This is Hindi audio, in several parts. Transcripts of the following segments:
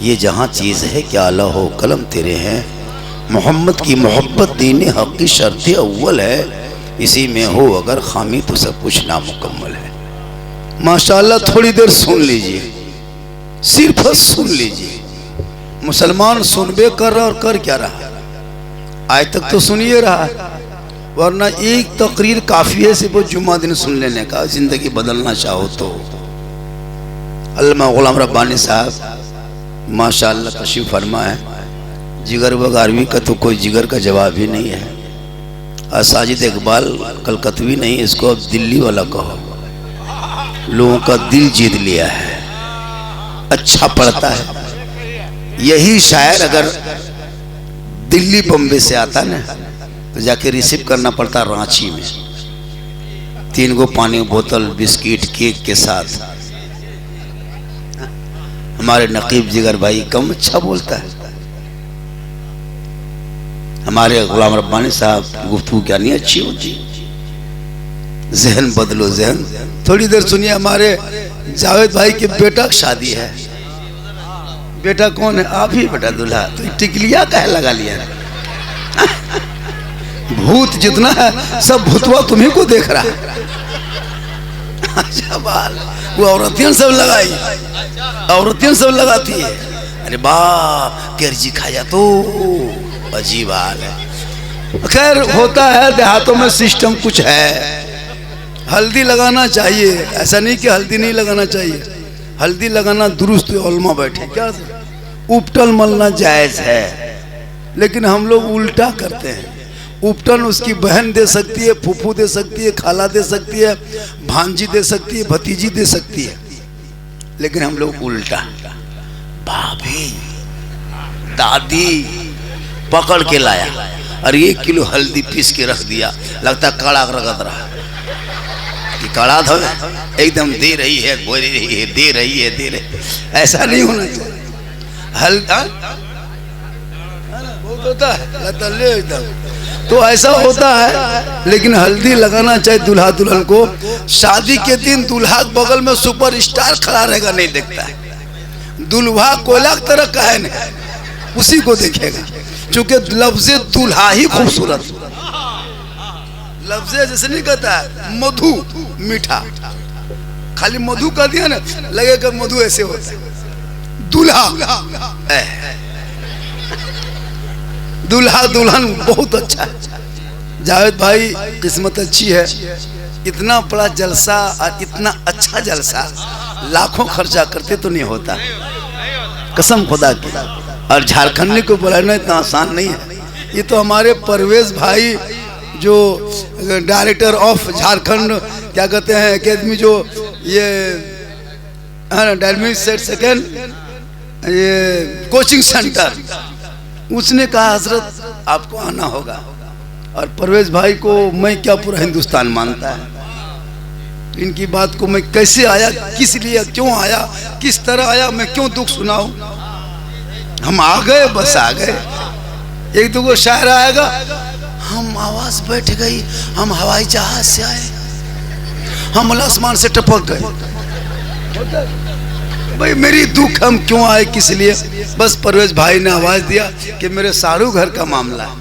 ये जहाँ चीज़ है क्या आला हो कलम तेरे हैं। मोहम्मद की मोहब्बत दीन हक़ की शर्त अव्वल है, इसी में हो अगर खामी तो सब कुछ नामुकम्मल है। माशाअल्लाह थोड़ी देर सुन लीजिए, सिर्फ सुन लीजिए। मुसलमान सुनबे कर रहा और कर क्या रहा, आज तक तो सुनिए रहा है, वरना एक तकरीर काफ़ी है सिर्फ जुम्मा दिन सुन लेने का। ज़िंदगी बदलना चाहो तो अल्लामा गुलाम रब्बानी साहब माशाअल्लाह तशरीफ़ फरमा है। जिगर व गारवी का तो कोई जिगर का जवाब ही नहीं है। और साजिद इकबाल कलकत्वी नहीं, इसको अब दिल्ली वाला कहो, लोगों का दिल जीत लिया है, अच्छा पढ़ता है। यही शायर अगर दिल्ली बम्बे से आता ना तो जाके रिसीव करना पड़ता रांची में, 3 गो पानी बोतल बिस्किट केक के साथ। हमारे नकीब जिगर भाई कम अच्छा बोलता है। हमारे गुलाम रब्बानी साहब गुफ्तगू क्या नहीं अच्छी होती। जहन बदलो जहन। थोड़ी देर सुनिए, हमारे जावेद भाई के बेटा की शादी है। बेटा कौन है? आप ही बेटा दूल्हा। तो टिकलिया कहे लगा लिया है? भूत जितना है सब भूतवा तुम्ही को देख रहा है। अच्छा बाल, वो औरतियां सब लगाई, औरतियां सब लगाती है। अरे बाप कर्जी खाया तो अजीब हाल है। खैर होता है, देहातों में सिस्टम कुछ है। हल्दी लगाना चाहिए, ऐसा नहीं कि हल्दी नहीं लगाना चाहिए, हल्दी लगाना दुरुस्त। उलमा बैठे क्या उपटन मलना जायज़ है, लेकिन हम लोग उल्टा करते हैं। उपटन उसकी बहन दे सकती है, फूफू दे सकती है, खाला दे सकती है, भांजी दे सकती है, भतीजी दे सकती है, लेकिन हम लोग उल्टा। भाभी दादी पकड़ के लाया और 1 किलो हल्दी पीस के रख दिया, लगता कड़ा रगड़ रहा कि कड़ा धो एकदम दे रही है, बोल रही है, दे रही है, दे रही। ऐसा नहीं होना चाहिए। बहुत होता है एकदम, तो ऐसा होता है। लेकिन हल्दी लगाना चाहिए दूल्हा दुल्हन को। शादी के दिन दूल्हा के बगल में सुपरस्टार खड़ा रहेगा, नहीं देखता है। दूल्हा कोयला की तरह का है नहीं, उसी को देखेगा, क्योंकि लफ्ज़ दूल्हा ही खूबसूरत। लफ्ज़ जैसे नहीं कहता है मधु मीठा, खाली मधु का दिया ना, लगेगा मधु ऐसे होता है। दूल्हा दूल्हा दुल्हन बहुत अच्छा है। जावेद भाई किस्मत अच्छी है, इतना बड़ा जलसा और इतना अच्छा जलसा लाखों खर्चा करते तो नहीं होता, कसम खुदा की। और झारखंडी को बुलाना इतना आसान नहीं है। ये तो हमारे परवेज भाई जो डायरेक्टर ऑफ झारखंड क्या कहते हैं अकेडमी, जो ये डायनेमिक सेकंड ये कोचिंग सेंटर, उसने कहा हजरत आपको आना होगा। और परवेज भाई को मैं क्या पूरा हिंदुस्तान मानता है। इनकी बात को मैं कैसे आया, किस लिए, क्यों आया, किस तरह आया, मैं क्यों दुख सुनाऊं। हम आ गए, बस आ गए। 1-2 शायर आएगा, हम आवाज बैठ गई, हम हवाई जहाज से आए, हम आसमान से टपक गए। भाई मेरी दुख हम क्यों आए, किस लिए। बस परवेज भाई ने आवाज दिया कि मेरे सारू घर का मामला है।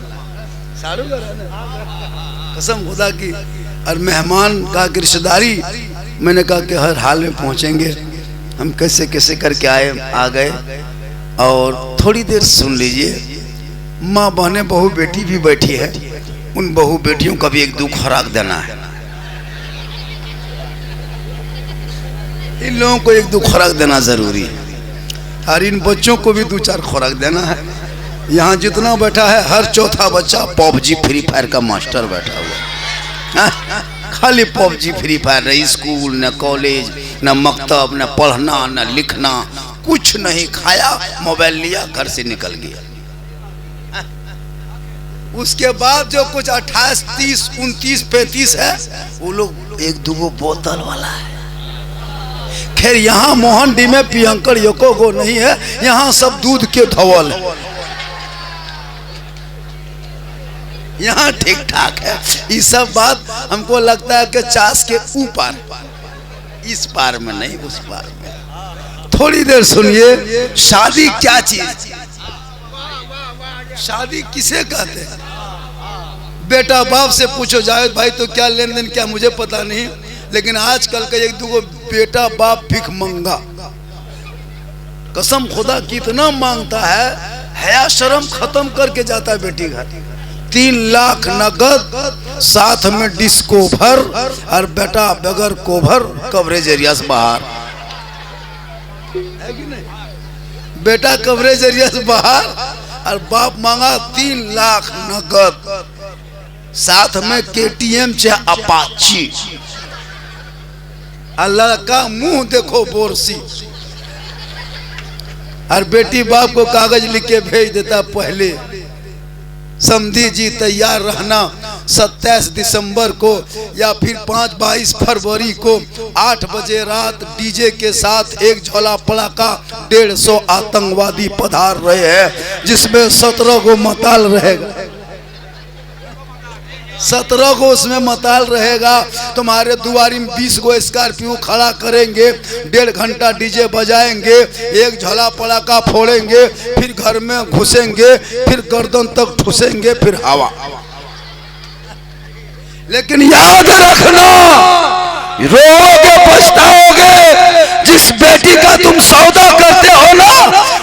सारू घर है ना, कसम खुदा की। और मेहमान का रिश्तेदारी, मैंने कहा कि हर हाल में पहुंचेंगे। हम कैसे कैसे करके आए, आ गए। और थोड़ी देर सुन लीजिए, माँ बहनें बहू बेटी भी बैठी है, उन बहू बेटियों का भी एक दुख खुराक देना है। इन लोगों को एक 2 खुराक देना जरूरी है, और इन बच्चों को भी 2-4 खुराक देना है। यहाँ जितना बैठा है, हर चौथा बच्चा पबजी फ्री फायर का मास्टर बैठा हुआ है। खाली पबजी फ्री फायर, न स्कूल, न कॉलेज, न मकतब, न पढ़ना, न लिखना, कुछ नहीं। खाया, मोबाइल लिया, घर से निकल गया। उसके बाद जो कुछ 28, 30, 29, 35 है, वो लोग 1-2 बोतल वाला है। खैर यहाँ मोहन डी में पियंकर योको को नहीं है, यहाँ सब दूध के धवल है, यहाँ ठीक ठाक है। ये सब बात हमको लगता है कि 50 के ऊपर, इस पार में नहीं, उस पार में। थोड़ी देर सुनिए, शादी क्या चीज, शादी किसे कहते हैं? बेटा बाप से पूछो, जावेद भाई तो क्या लेन देन क्या मुझे पता नहीं, लेकिन आजकल का एक दो बेटा बाप भिख मंगा, कसम खुदा कितना मांगता है, हया शर्म खत्म करके जाता है बेटी घर। 3 लाख नगद, साथ में डिस्को भर, और बेटा बगैर कोभर कवरेज एरिया से बाहर है कि नहीं? बेटा कवरेज एरिया से बाहर और बाप मांगा 3 लाख नगद, साथ में KTM चाहे अपाची, अल्लाह का मुंह देखो बोरसी, और बेटी बाप को कागज लिख के भेज देता पहले, समधी जी तैयार रहना 27 दिसंबर को या फिर 22 फरवरी को 8 बजे रात डीजे के साथ एक झोला पड़ाका 150 आतंकवादी पधार रहे हैं, जिसमें 17 को मताल रहेगा, 17 को उसमें मताल रहेगा। तुम्हारे दुआरी में 20 को स्कॉर्पियो खड़ा करेंगे, 1.5 घंटा डीजे बजाएंगे, एक झोला पड़ाका फोड़ेंगे, फिर घर में घुसेंगे, फिर गर्दन तक ठुसेंगे, फिर हवा। लेकिन याद रखना, रोओगे पछताओगे, जिस बेटी का तुम सौदा करते हो ना,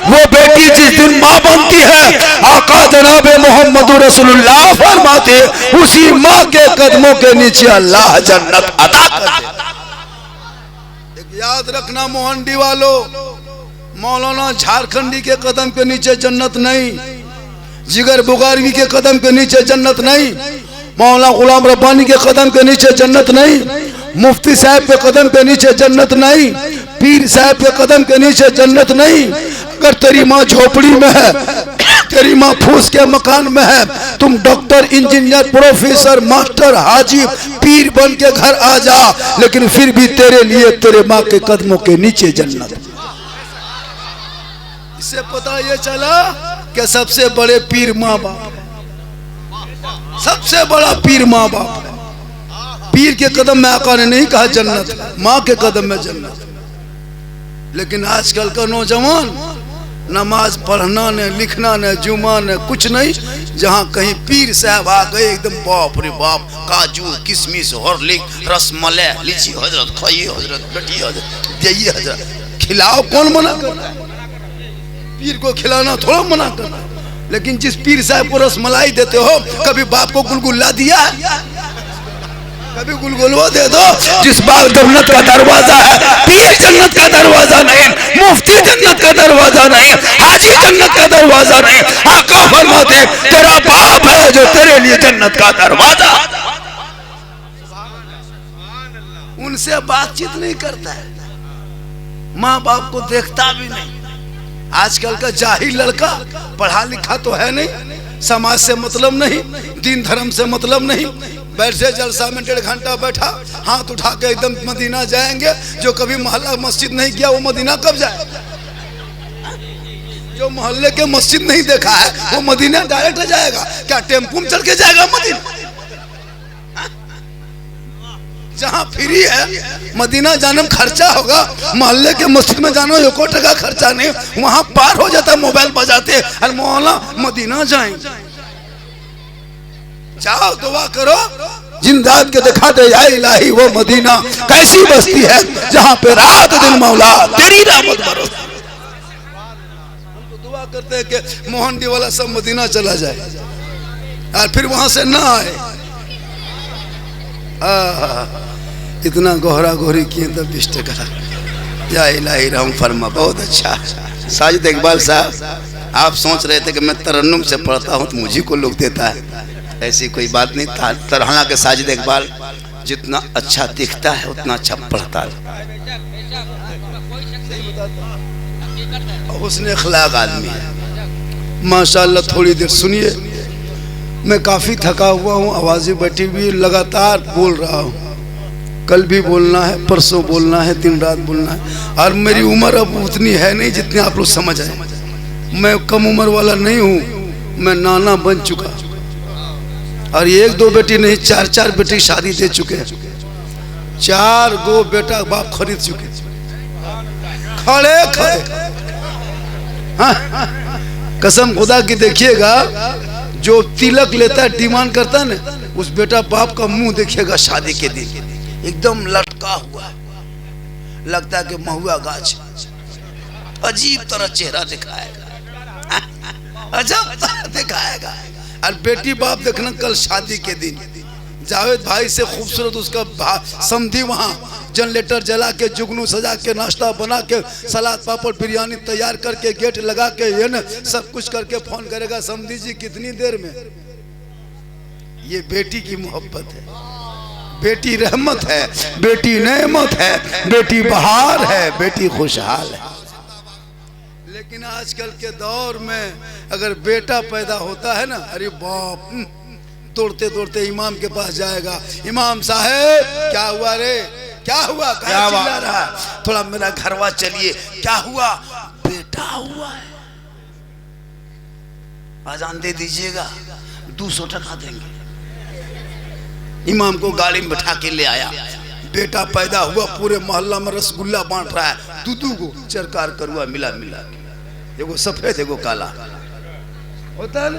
वो बेटी जिस दिन माँ बनती है, आका जनाब मोहम्मद रसूलुल्लाह फरमाते, उसी माँ के कदमों के नीचे अल्लाह जन्नत अता करता। एक याद रखना मोहंडी वालों, मौलाना झारखंडी के कदम के नीचे जन्नत नहीं, जिगर बुगारवी के कदम के नीचे जन्नत नहीं, मौलाना गुलाम रब्बानी के कदम के नीचे जन्नत नहीं, मुफ्ती साहब के कदम के नीचे जन्नत नहीं, पीर साहब के कदम के नीचे जन्नत नहीं। अगर तेरी माँ झोपड़ी में है, तेरी माँ फूस के मकान में है, तुम डॉक्टर, इंजीनियर, प्रोफेसर, मास्टर, हाजी, पीर बन के घर आ जा, लेकिन फिर भी तेरे लिए तेरे माँ के कदमों के नीचे जन्नत। इससे पता ये चला कि सबसे बड़े पीर माँ बाप, सबसे बड़ा पीर माँ बाप है। पीर के कदम में आका ने नहीं कहा जन्नत, माँ के कदम में जन्नत। लेकिन आजकल का नौजवान नमाज पढ़ना ने, लिखना ने, जुमा ने, कुछ नहीं। जहाँ कहीं पीर साहब आ गए, एकदम बाप रे बाप, काजू, किशमिश, हॉर्लिक्स, रसमलाई, लीची हजरत, खाइए हजरत, बैठिए हजरत, जाइए हजरत। खिलाओ, कौन मना करता है? पीर को खिलाना थोड़ा मना करता है। लेकिन जिस पीर साहब को रसमलाई देते हो, कभी बाप को गुलगुल्ला दिया है? कभी गुलगुलवा दे दो। जिस बाप जन्नत का दरवाजा है, पीर जन्नत का दरवाजा नहीं, मुफ्ती जन्नत का दरवाजा नहीं, हाजी जन्नत का दरवाजा नहीं। आका फरमाते, तेरा बाप है जो तेरे लिए जन्नत का दरवाजा। उनसे बातचीत नहीं करता है, माँ बाप को देखता भी नहीं। आजकल का जाहिल लड़का, पढ़ा लिखा तो है नहीं, समाज से मतलब नहीं, दीन धर्म से मतलब नहीं, बैठे जलसा में 1.5 घंटा बैठा, हाथ उठा के एकदम मदीना जाएंगे। जो कभी मोहल्ला मस्जिद नहीं किया वो मदीना कब जाए? जो मोहल्ले के मस्जिद नहीं देखा है वो मदीना डायरेक्ट जाएगा क्या? टेम्पो में चल के जाएगा मदीना? जहाँ फ्री है मदीना जाने में खर्चा होगा, मोहल्ले के मस्जिद में जाना 1 टका खर्चा नहीं, वहां पार हो जाता मोबाइल बजाते, और मौला मदीना जाएंगे। जाओ दुआ करो, जिंदात के दिखा दे या इलाही वो मदीना कैसी बस्ती है जहाँ पे रात दिन मौला तेरी रहमत बरसती। दुआ करते हैं कि मोहंडी वाला सब मदीना चला जाए और फिर वहां से ना आए। इतना गोहरा गोहरी किए तब 20 टका। या इलाही रहम फरमा। बहुत अच्छा। साजिद इकबाल साहब, आप सोच रहे थे कि मैं तरन्नुम से पढ़ता हूँ तो मुझे को लोग देता है, ऐसी कोई बात नहीं था। तरहना के साजिद इकबाल जितना अच्छा दिखता है उतना अच्छा पढ़ता है, हुस्न अखलाक आदमी है माशाअल्लाह। थोड़ी देर सुनिए, मैं काफ़ी थका हुआ हूँ, आवाज़ें बैठी हुई, लगातार बोल रहा हूँ। कल भी बोलना है, परसों बोलना है, दिन रात बोलना है। और मेरी उम्र अब उतनी है नहीं जितनी आप लोग समझ आए। मैं कम उम्र वाला नहीं हूँ, मैं नाना बन चुका। और 1-2 बेटी नहीं, 4-4 बेटी शादी दे चुके हैं। 4 गो बेटा बाप खरीद चुके। खड़े खड़े। हाँ, कसम खुदा की देखिएगा, जो तिलक लेता है, डिमांड करता है ना, उस बेटा बाप का मुंह देखिएगा शादी के दिन एकदम लटका हुआ, लगता है कि महुआ गाछ, अजीब तरह चेहरा दिखाएगा, अजब तरह दिखाएगा। और बेटी बाप देखना कल शादी के दिन जावेद भाई से खूबसूरत उसका समधी वहाँ जनरेटर जला के, जुगनू सजा के, नाश्ता बना के, सलाद पापड़ बिरयानी तैयार करके, गेट लगा के, ये न सब कुछ करके फोन करेगा, समधी जी कितनी देर में। ये बेटी की मोहब्बत है, बेटी रहमत है, बेटी नेमत है, बेटी बहार है, बेटी खुशहाल है। लेकिन आजकल के दौर में अगर बेटा पैदा होता है ना, अरे बाप, दौड़ते दौड़ते इमाम के पास जाएगा, इमाम साहब क्या हुआ रे, क्या हुआ, क्या चिल्ला रहा है, थोड़ा मेरा घरवा चलिए, क्या हुआ, बेटा हुआ है, आजान दे दीजिएगा, 200 टका देंगे। इमाम को गाड़ी में बैठा के ले आया, बेटा पैदा हुआ, पूरे मोहल्ला में रसगुल्ला बांट रहा है, दूधू को चरकार करुआ मिला मिला, एगो सफेद एगो काला होता है ना।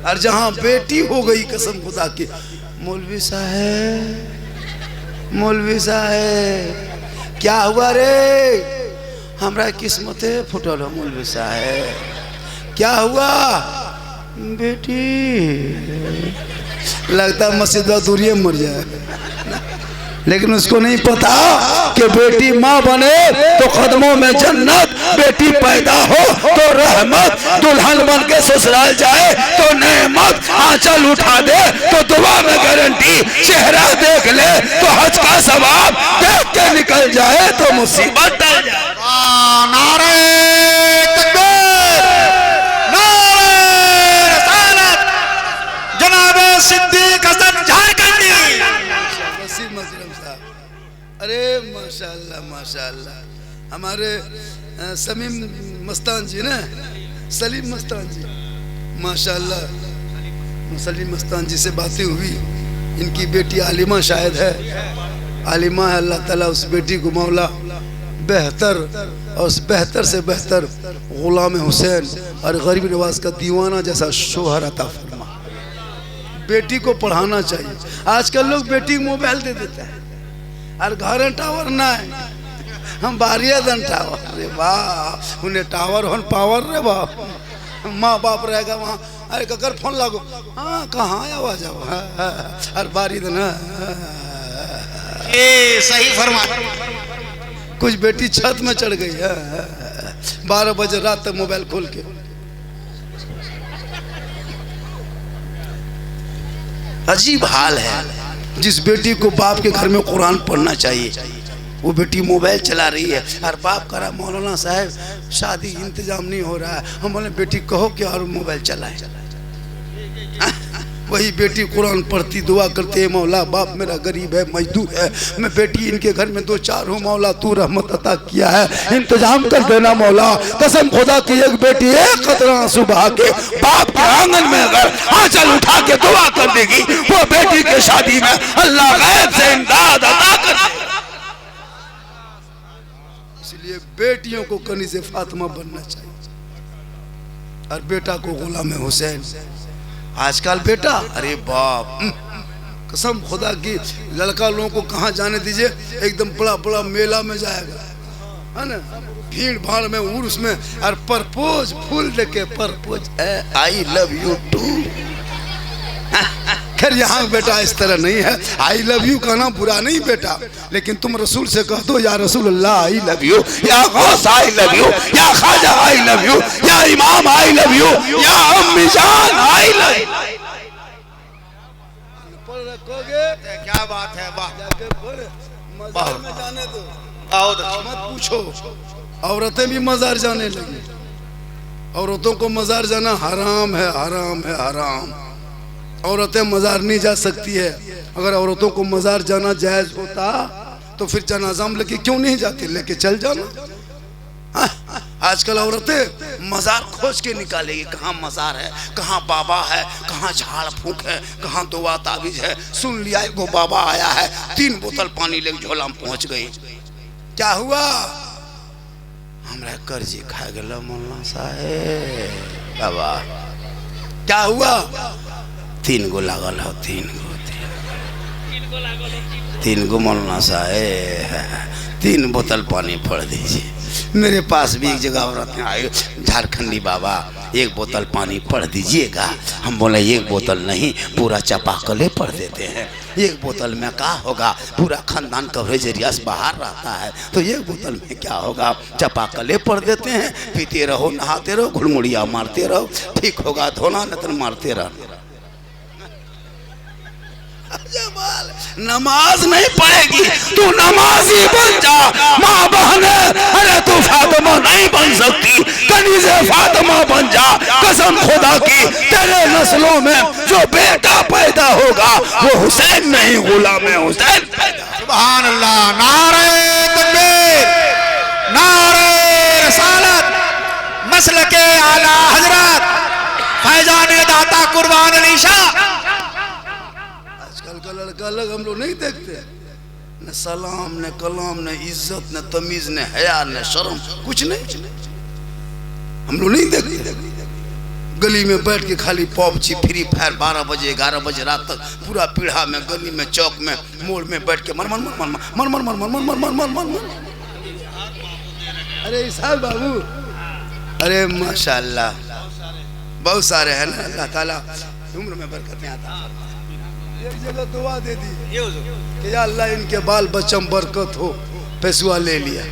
और जहां बेटी हो गई, कसम खुदा की, मौलवी साहब, मौलवी साहब क्या हुआ रे, हमरा किस्मते फुटल हो, मौलवी साहब क्या हुआ, बेटी, लगता मस्जिद दूरिये मर जाए। लेकिन उसको नहीं पता कि बेटी माँ बने तो कदमों में जन्नत, बेटी पैदा हो तो रहमत, दुल्हन बन के ससुराल जाए तो नेमत, आंचल उठा दे तो दुआ में गारंटी, चेहरा देख ले तो हज का सवाब, देख के निकल जाए तो मुसीबत टल जाए। नारे तकबीर, नारे रसालत, जनाबे सिद्दीक हसन झारखंडी। अरे माशाल्लाह माशाल्लाह, हमारे समीम मस्तान जी ना, सलीम मस्तान जी, माशाल्लाह सलीम मस्तान जी से बातें हुई, इनकी बेटी आलिमा शायद है, आलिमा है, अल्लाह ताला उस बेटी को मौला बेहतर और उस बेहतर से बेहतर गुलाम हुसैन और गरीब नवाज का दीवाना जैसा शोहर अता फरमा। बेटी को पढ़ाना चाहिए। आजकल लोग बेटी को मोबाइल दे देते हैं और घर टावर ना है, हम बारिया दन टावर, अरे वाह, उन्हें टावर होन पावर रे बाप, माँ बाप रहेगा वहाँ, अरे ककर फोन लागो, हाँ कहाँ आवाज आओ, अरे बारी दन, ये सही फरमा। कुछ बेटी छत में चढ़ गई है, 12 बजे रात तक मोबाइल खोल के। अजीब हाल है। जिस बेटी को बाप के घर में कुरान पढ़ना चाहिए, वो बेटी मोबाइल चला रही है। और बाप कह रहा, मौलाना साहब शादी इंतजाम नहीं हो रहा है। हम बोले बेटी कहो कि और मोबाइल चलाए। वही बेटी कुरान पढ़ती, दुआ करती है, मौला बाप मेरा गरीब है, मजदूर है, मैं बेटी इनके घर में 2-4 हूँ, मौला तू रहमत अता किया है, इंतजाम कर देना मौला। कसम खुदा की एक बेटी एक कतरा आंसू बहा के बाप के आंगन में अगर आंचल उठा के दुआ कर देगी, वो बेटी के शादी में अल्लाह गैब से इमदाद अता कर। इसलिए बेटियों को कनीज़े फातिमा बनना चाहिए और बेटा को गुलाम हुसैन। आजकल बेटा, अरे बाप, कसम खुदा की, लड़का लोगों को कहाँ जाने दीजिए, एकदम बड़ा बड़ा मेला में जाएगा, है ना, भीड़ भाड़ में, उर्स में, और परपोज फूल देके propose, I love you too. खैर यहाँ बेटा इस तरह नहीं है, आई लव यू कहना बुरा नहीं बेटा, लेकिन तुम रसूल से कह दो, या रसूल अल्लाह आई लव यू, या गौस आई लव यू, या ख्वाजा आई लव यू, या इमाम आई लव यू, या अम्मी जान आई लव यू। क्या बात है, वाह, मज़ार में जाने दो, मत पूछो। औरतें भी मज़ार जाने लगी। औरतों को मज़ार जाना हराम है, हराम है, हराम। औरतें मज़ार नहीं जा सकती है। अगर औरतों को मज़ार जाना जायज़ होता तो फिर जनाजा में लेके क्यों नहीं जाती, लेके चल जाना। आजकल औरतें मज़ार खोज के निकालेगी, कहाँ मज़ार है, कहाँ बाबा है, कहाँ झाड़ फूक है, कहाँ दुआ ताबीज है। सुन लिया वो बाबा आया है, 3 बोतल पानी लेके झोला में पहुंच गई। क्या हुआ, हमरा कर्जी खा गया मौलाना साहेब। बाबा क्या हुआ? 3 गो लागल हो, 3 गो मौलाना साहेब 3 बोतल पानी फोड़ दीजिए। मेरे पास भी एक जगह औरत आए, झारखंडी बाबा 1 बोतल पानी पढ़ दीजिएगा। हम बोले 1 बोतल नहीं, पूरा चापाकले पढ़ देते हैं। 1 बोतल में क्या होगा, पूरा खानदान कवरेज एरिया से बाहर रहता है, तो 1 बोतल में क्या होगा, चापाकले पढ़ देते हैं। पीते रहो, नहाते रहो, घुड़मुड़िया मारते रहो, ठीक होगा धोना, न तो मारते रहो। नमाज नहीं पढ़ेगी तू नमाजी बन जा, माँ बहने अरे तू फातिमा नहीं बन सकती, कनीज़े फातिमा बन जा। कसम खुदा की तेरे नस्लों में जो बेटा पैदा होगा वो हुसैन नहीं, गुलाम हुसैन पैदा। सुभान अल्लाह, नारे तकबीर, नारे रसालत, मसलके आला हजरत फैजान दाता कुर्बान अली शाह। आजकल का लड़का अलग हम लोग नहीं देखते, न सलाम न कलाम न इज्जत न तमीज न हया न शर्म, कुछ नहीं। हम लोग नहीं देखते। गली में बैठ के खाली पबजी फ्री फायर 12 बजे 11 बजे रात तक पूरा पीढ़ा में, गली में, चौक में, मोड़ में बैठ के मर मर मर मर मर मर मर मर मर मर मर मर। अरे इसाल बाबू, अरे माशाल्लाह बहुत सारे हैं ना, अल्लाह ताला उम्र में बरकतें आता। एक जगह दुआ दे दी कि या अल्लाह इनके बाल बच्चों में बरकत हो, पैसवा ले लिया।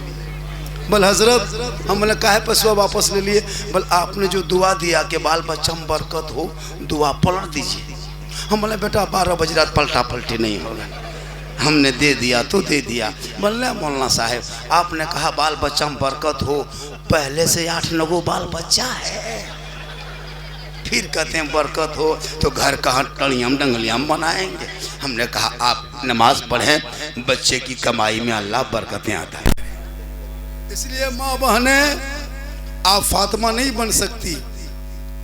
बल हजरत हमने कहा पैसवा वापस ले लिए, बल आपने जो दुआ दिया कि बाल बच्चों में बरकत हो, दुआ पलट दीजिए। हमने बेटा 12 बजे रात पलटा पलटी नहीं होगा, हमने दे दिया तो दे दिया। बोले मौलाना साहब आपने कहा बाल बच्चा में बरकत हो, पहले से 8-9 बाल बच्चा है, फिर कहते हैं बरकत हो, तो घर कहाँ टड़ियाम डंगलियाम बनाएंगे। हमने कहा आप नमाज पढ़ें, बच्चे की कमाई में अल्लाह बरकतें आता है। इसलिए माँ बहने आप फातिमा नहीं बन सकती,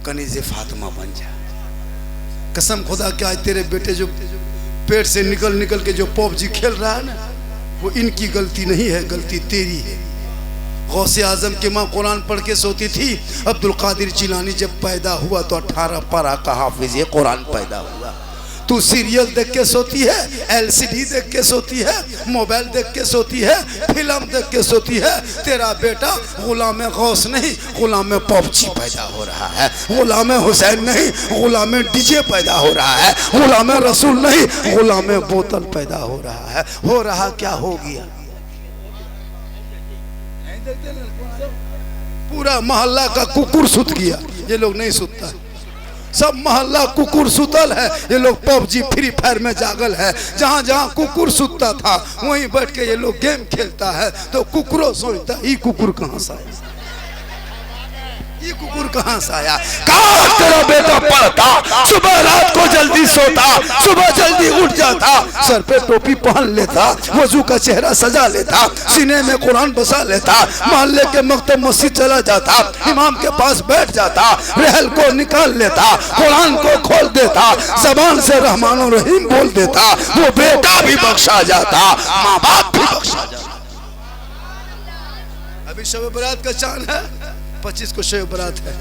कनीज़े फातिमा बन जा। कसम खुदा के आज तेरे बेटे जो पेट से निकल निकल के जो पबजी खेल रहा है ना, वो इनकी गलती नहीं है, गलती तेरी है। गौसे आजम की माँ कुरान पढ़ के सोती थी, अब्दुल कादिर जिलानी जब पैदा हुआ तो 18 पारा का हाफिज ये कुरान पैदा हुआ। तू सीरियल देख के सोती है, LCD देख के सोती है, मोबाइल देख के सोती है, फिल्म देख के सोती है। तेरा बेटा गुलाम गौस नहीं, गुलाम पबजी पैदा हो रहा है, गुलाम हुसैन नहीं, गुलाम डीजे पैदा हो रहा है, गुलाम रसूल नहीं, गुलाम बोतल पैदा हो रहा है। हो रहा क्या हो गया, पूरा मोहल्ला का कुकुर सुत गया, ये लोग नहीं सुतता। सब मोहल्ला कुकुर सुतल है, ये लोग पबजी फ्री फायर में जागल है। जहाँ जहाँ कुकुर सुतता था वहीं बैठ के ये लोग गेम खेलता है। तो कुकुरों सोचता ये कुकुर कहाँ से आया, ये कुकुर कहाँ से आया। काश तेरा बेटा पढ़ता, सुबह रात को जल्दी सोता, सुबह जल्दी उठ जाता, सर पे टोपी पहन लेता, वजू का चेहरा सजा लेता, सीने में कुरान बसा लेता, मोहल्ले के मकतब मस्जिद चला जाता, इमाम के पास बैठ जाता, रहल को निकाल लेता, कुरान को खोल देता, जबान से रहमान और रहीम बोल देता, वो बेटा भी बख्शा जाता, माँ बाप भी बख्शा जाता। अभी शब बरात का चांद है, 25 को शब बरात है।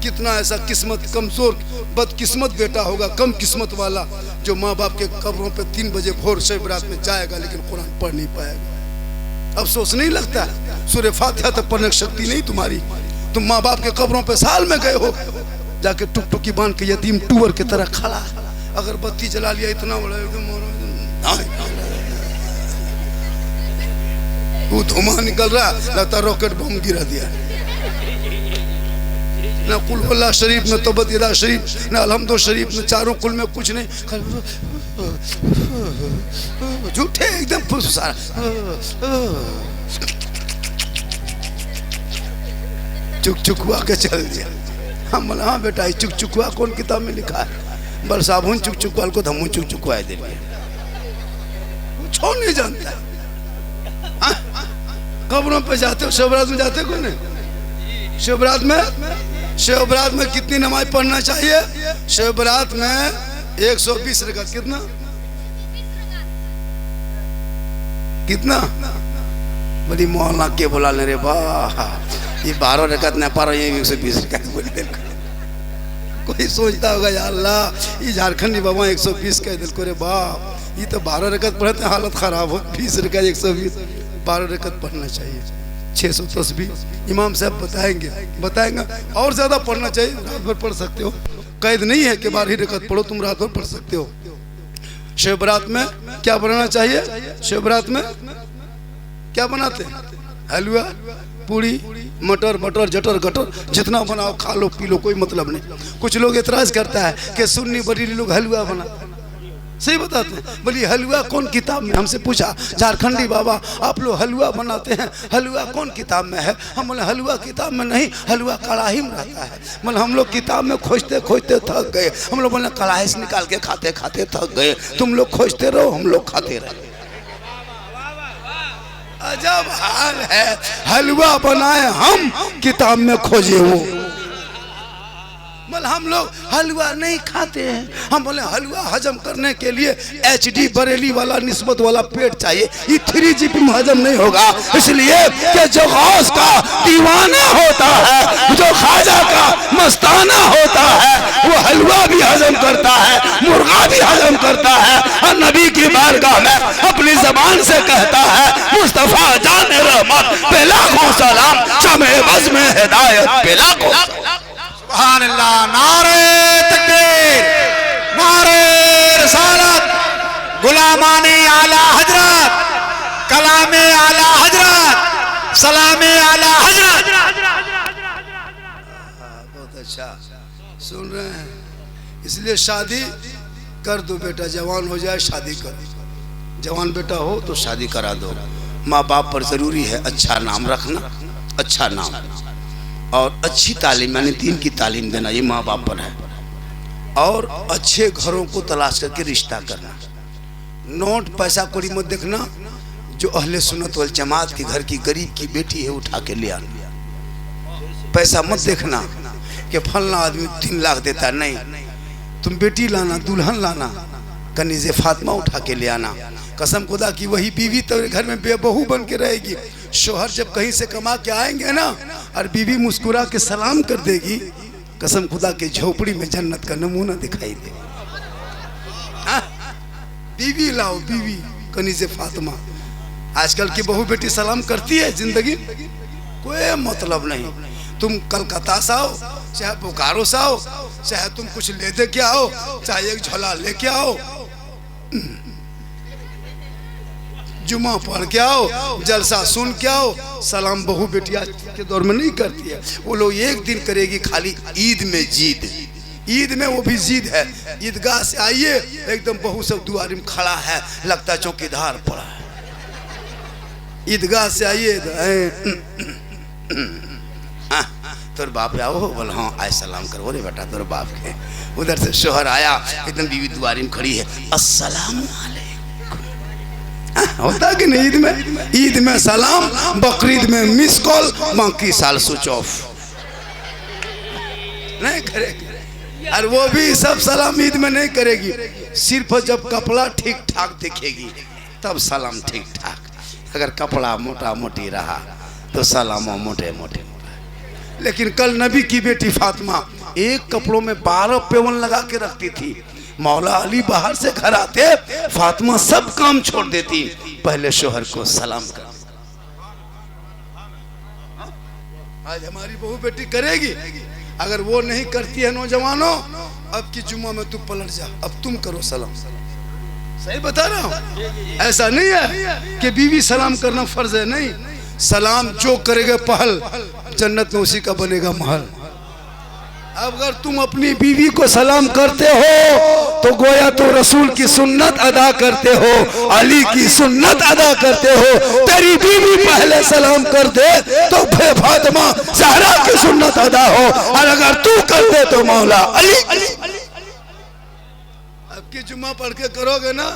कितना ऐसा किस्मत कमजोर बदकिस्मत बेटा होगा, कम किस्मत वाला, जो माँ बाप के कब्रों पे 3 बजे भोर शब बरात में जाएगा लेकिन कुरान पढ़ नहीं पाएगा। अफसोस नहीं लगता? सूरह फातिहा तक पढ़ने की शक्ति नहीं तुम्हारी। तुम माँ बाप के कब्रों पे साल में गए हो, जाके टुकटुकी बांध के यतीम टूअर की तरह खड़ा, अगर बत्ती जला लिया इतना बड़ा वो धुआं निकल रहा, लगता रॉकेट बम गिरा दिया। ना कुल अल्लाह शरीफ में तबत यदा शरीफ, ना अलहम्दो शरीफ में, चारों कुल में कुछ नहीं, झूठे एकदम सारा। चुक चुकवा के चल दिया। हम बोला हाँ बेटा चुक चुकवा कौन किताब में लिखा है? बल साबुन चुक चुकवाल को धमू चुक चुकवाए दे दिया, छोड़ नहीं जानता। कब्रों पे जाते हो, शबरात में जाते कौन है? शबरात में कितनी नमाज पढ़ना चाहिए? शबरात में 120 रकात। कितना बोली मौला के बोला रे वाह ये 12 रकत न पा रहे 120 रकत बोल दे। कोई सोचता होगा या अल्लाह ये झारखंडी बाबा 120 कह दिल को रे बाप ये तो 12 रकत पढ़ते हालत खराब हो 20 रकत 120 12 रकत पढ़ना चाहिए 600 तस्बीह इमाम साहब बताएंगे और ज्यादा पढ़ना चाहिए रात भर पढ़ सकते हो कैद नहीं है कि 12 रकत पढ़ो तुम रात भर पढ़ सकते हो। शब बारात में क्या बनाना चाहिए शब बारात में क्या बनाते हैं हलवा पूड़ी मटर मटर जटर गटर जितना बनाओ खा लो पी लो कोई मतलब नहीं। कुछ लोग एतराज करता है कि सुन्नी बरेली लोग हलवा बनाते हैं सही बताते हैं बोली हलवा कौन किताब में हमसे पूछा झारखंडी बाबा आप लोग हलवा बनाते हैं हलवा कौन किताब में है हम बोले हलवा किताब में नहीं हलवा कढ़ाई में रहता है। मतलब हम लोग किताब में खोजते खोजते थक गए हम लोग बोले कढ़ाई से निकाल के खाते खाते थक गए तुम लोग खोजते रहो हम लोग खाते रहे। अजब हाल है हलवा बनाए हम किताब में खोजे वो मतलब हम लोग हलवा नहीं खाते हैं। हम बोले हलवा हजम करने के लिए HD बरेली वाला निस्बत वाला पेट चाहिए ये 3GB में हजम नहीं होगा इसलिए कि जो गौस का दीवाना होता है जो ख्वाजा का मस्ताना होता है वो हलवा भी हजम करता है मुर्गा भी हजम करता है और नबी की बारगाह में अपनी जबान से कहता है मुस्तफा जान रहमत पे लाखों सलाम शमे बज़ में हिदायत पे लाखों सुभान अल्लाह नारे तकबीर नारे रसालत गुलामाने आला हजरत कलामे आला हजरत सलामे आला हजरत। बहुत अच्छा सुन रहे हैं इसलिए शादी कर दो बेटा जवान हो जाए शादी कर जवान बेटा हो तो शादी करा दो। माँ बाप पर जरूरी है अच्छा नाम रखना अच्छा नाम और अच्छी तालीम यानी दीन की तालीम देना ये माँ बाप पर है और अच्छे घरों को तलाश करके रिश्ता करना। नोट पैसा कौड़ी मत देखना जो अहले सुन्नत वल जमात के घर की गरीब की बेटी है उठा के ले आना। पैसा मत देखना कि फलना आदमी 3 लाख देता नहीं तुम बेटी लाना दुल्हन लाना कनीज़े फातिमा उठा के ले आना। कसम खुदा की वही बीवी तेरे घर में बेबहू बन के रहेगी। शोहर जब कहीं से कमा के आएंगे ना और बीवी मुस्कुरा के सलाम कर देगी कसम खुदा के झोपड़ी में जन्नत का नमूना दिखाई दे। बीवी लाओ बीवी कनीज़े फातिमा। आजकल की बहू बेटी सलाम करती है जिंदगी कोई मतलब नहीं। तुम कलकत्ता से आओ चाहे बोकारो से आओ चाहे तुम कुछ ले दे के आओ चाहे एक झोला लेके आओ जुमा पढ़ के आओ जलसा सुन के आओ सलाम बहू बेटी आज के दौर में नहीं करती है। वो लोग एक दिन करेगी खाली ईद में जीद ईद में वो भी जिद है। ईदगाह से आइए एकदम बहू सब दुआरी में खड़ा है लगता चौकीदार पड़ा है। ईदगाह से आइए तोर बाप आओ बोल हाँ आए सलाम करो रे बेटा तोर बाप के। उधर से शोहर आया एकदम बीवी दुआरी में खड़ी है अस्सलाम वालेकुम। होता कि नहीं ईद में सलाम बकरीद में मिस कॉल बाकी साल स्विच ऑफ नहीं करेगी। और वो भी सब सलाम ईद में नहीं करेगी सिर्फ जब कपड़ा ठीक ठाक दिखेगी तब सलाम ठीक ठाक। अगर कपड़ा मोटा मोटी रहा तो सलाम मोटे मोटे। लेकिन कल नबी की बेटी फातिमा एक कपड़ों में 12 पेवन लगा के रखती थी। मौला अली बाहर से घर आते फातिमा सब काम छोड़ देती पहले शोहर को सलाम कर। आज हमारी बहू बेटी करेगी अगर वो नहीं करती है नौजवानों अब की जुम्मा में तू पलट जा अब तुम करो सलाम। सही बता रहा हूँ ऐसा नहीं है कि बीवी सलाम करना फर्ज है नहीं। सलाम जो करेगा पहल जन्नत में उसी का बनेगा महल। अगर तुम अपनी बीवी को सलाम करते हो तो गोया तो रसूल की सुन्नत अदा करते हो अली की सुन्नत अदा करते हो। तेरी बीवी पहले सलाम कर दे तो फातिमा ज़हरा की सुन्नत अदा हो और अगर तू कर दे तो मौला अली। अब की जुम्मा पढ़ के करोगे ना।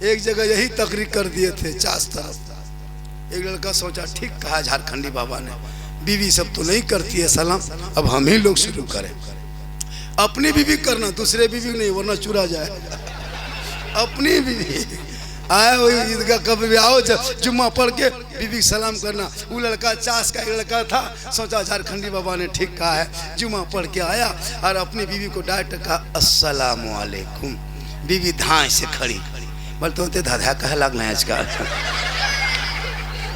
एक जगह यही तकरीर कर दिए थे चास तरफ। एक लड़का सोचा ठीक कहा झारखंडी बाबा ने बीवी सब तो नहीं करती है सलाम अब हम ही लोग शुरू करें। अपनी बीवी करना दूसरे बीवी नहीं वरना चुरा जाए। अपनी बीवी आए वही ईदगाह कभी भी आओ, जुम्मा पढ़ के बीवी सलाम करना। वो लड़का चास का एक लड़का था, सोचा झारखंडी बाबा ने ठीक कहा है, जुम्मा पढ़ के आया और अपनी बीवी को डायरेक्ट कहा अस्सलाम वालेकुम। बीवी धाए से खड़ी, बोलते तो धाधा कह लगना है आजकल।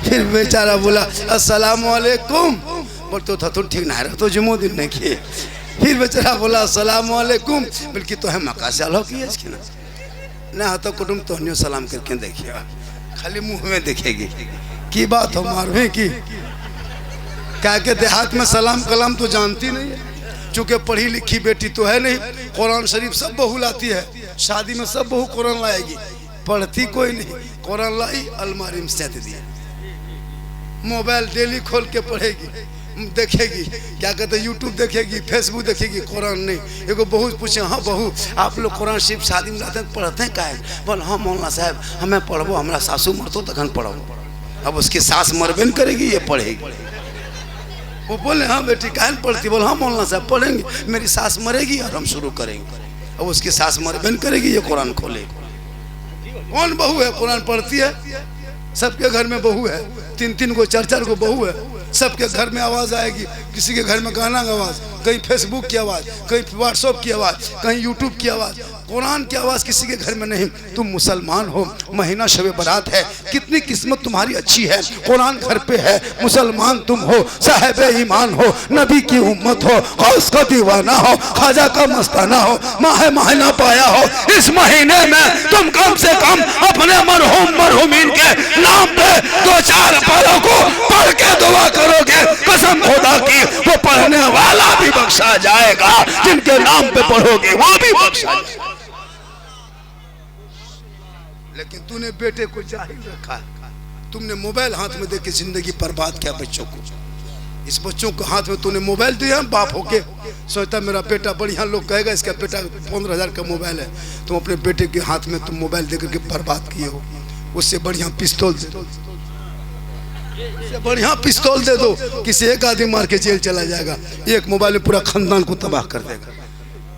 फिर बेचारा बोला अस्सलाम वालेकुम, बोलते था तुम ठीक ना रहो तो जुम्मो दिन नहीं किए। फिर बेचारा बोला अस्सलाम वालेकुम, बल्कि तो है मक्का से अलो की ना तो कुटुम तो सलाम करके देखिए, खाली मुंह में देखेगी की बात हो मारवे की। क्या के देहात में सलाम कलाम तो जानती नहीं है, चूंकि पढ़ी लिखी बेटी तो है नहीं। कुरान शरीफ सब बहू लाती है, शादी में सब बहू कुरान लाएगी, पढ़ती कोई नहीं। कुरान लाई अलमारी में सेट दिया, मोबाइल डेली खोल के पढ़ेगी, देखेगी, क्या कहते यूट्यूब देखेगी, फेसबुक देखेगी, कुरान नहीं। एगो बहू पूछे हाँ बहू आप लोग कुरान शरीफ शादी में लाते हैं पढ़ते हैं? का है बोल हाँ मौलाना साहब हमें पढ़बो, हमारा सासू मरतो तखन पढ़बो। अब उसकी सास मरबे न करेगी, ये पढ़ेगी। वो बोले हाँ बेटी काहे पढ़ती? बोल हाँ मौलाना साहब पढ़ेंगे, मेरी सास मरेगी और हम शुरू करेंगे। अब उसकी सास मरबे न करेगी, ये कुरान खोलेगी। कौन बहू है कुरान पढ़ती है? सबके घर में बहू है, 3-3 गो 4-4 गो बहू है। सबके घर में आवाज़ आएगी, किसी के घर में गाना की आवाज़, कहीं फेसबुक की आवाज़, कहीं व्हाट्सएप की आवाज़, कहीं यूट्यूब की आवाज़, कुरान की आवाज़ किसी के घर में नहीं। तुम मुसलमान हो, महीना शब बारात है, कितनी किस्मत तुम्हारी अच्छी है, कुरान घर पे है, मुसलमान तुम हो, साहिब ईमान हो, नबी की उम्मत हो, गौस का दीवाना हो, ख्वाजा का मस्ताना हो, महीना पाया हो। इस महीने में तुम कम से कम अपने मरहूमीन के नाम पे 2-4 पारों को पढ़ के दुआ करोगे, कसम खुदा की वो पढ़ने वाला भी बख्शा जाएगा, जिनके नाम पे पढ़ोगे वो भी बख्शा जाएगा। लेकिन तूने बेटे को जाहिल रखा, तुमने मोबाइल हाथ में देके जिंदगी बर्बाद किया बच्चों को। इस बच्चों को हाथ में तूने मोबाइल दिया, बाप होके सोचता मेरा बेटा बढ़िया, लोग कहेगा इसका बेटा 15,000 का मोबाइल है। तुम अपने बेटे के हाथ में तुम मोबाइल देकर के बर्बाद किए हो। उससे बढ़िया पिस्तौल दे दो, बढ़िया पिस्तौल दे दो, किसी एक आदमी मार के जेल चला जाएगा। एक मोबाइल में पूरा खानदान को तबाह कर देगा।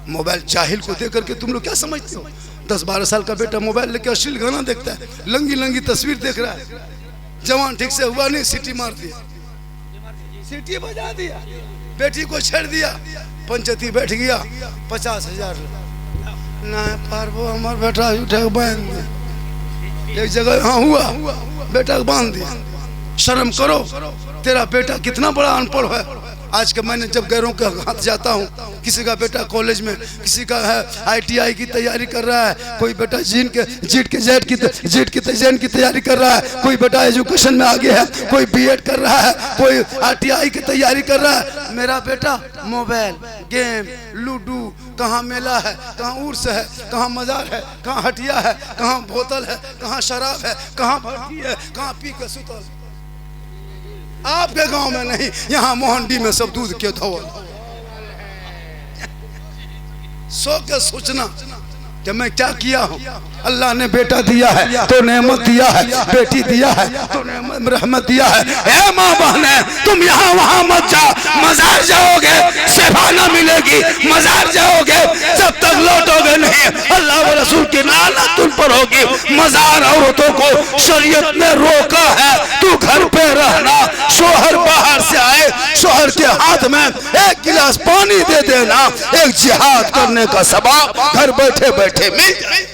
मोबाइल जाहिल को दे करके तुम लोग क्या समझते हो? 10-12 साल का बेटा मोबाइल लेके अश्लील गाना देखता है, लंगी लंगी तस्वीर देख रहा है। जवान ठीक से हुआ नहीं, सीटी मार दिया, सीटी बजा दिया, बेटी को छेड़ दिया, पंचायती बैठ गया, 50,000 ना पारबो हमार बेटा उठे बांध दे। एक जगह हाँ हुआ, बेटा को बांध दिया। शर्म करो, तेरा बेटा कितना बड़ा अनपढ़ है। आज के मैंने जब गैरों के हाथ जाता हूँ, किसी का बेटा कॉलेज में, किसी का है ITI की तैयारी कर रहा है, कोई बेटा जेट की तैयारी कर रहा है, कोई बेटा एजुकेशन में आगे है, कोई BEd कर रहा है, कोई RTI की तैयारी कर रहा है। मेरा बेटा मोबाइल, गेम, लूडो, कहाँ मेला है, कहाँ उर्स है, कहाँ मजार है, कहाँ हटिया है, कहाँ बोतल है, कहाँ शराब है, कहाँ भर्ती है, कहाँ पी के सुतल। आपके गांव में नहीं, यहाँ मोहनडी में सब दूध के धोल। सो के सोचना कि मैं क्या किया हूँ। अल्लाह ने बेटा दिया है तो नेमत दिया है, बेटी दिया है तो नेमत रहमत दिया है। ए माँ बहने, तुम यहाँ वहाँ मत जाओ, मजार जाओगे सेवा न मिलेगी, मजार जाओगे जब तक लौटोगे नहीं, अल्लाह व रसूल की लानत तुम पर होगी। मजार औरतों को शरीयत ने रोका है, तू घर पे रहना, शोहर बाहर से आए, शोहर के हाथ में 1 गिलास पानी दे देना, एक जिहाद करने का सवाब घर बैठे बैठे मिल जाए।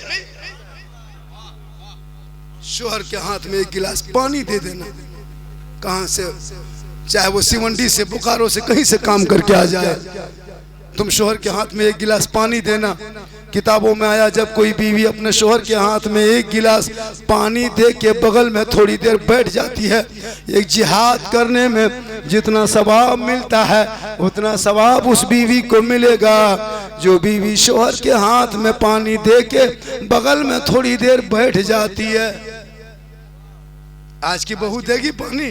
शोहर के हाथ में 1 गिलास पानी दे देना, कहां से, चाहे वो सिवंडी से, बोकारो से, कहीं से काम करके आ जाए, तुम शोहर के हाथ में 1 गिलास पानी देना। किताबों में आया जब कोई बीवी अपने शोहर के हाथ में 1 गिलास पानी दे के बगल में थोड़ी देर बैठ जाती है, एक जिहाद करने में जितना सवाब मिलता है उतना सवाब उस बीवी को मिलेगा जो बीवी शोहर के हाथ में पानी दे के बगल में थोड़ी देर बैठ जाती है। आज की बहू देगी पानी,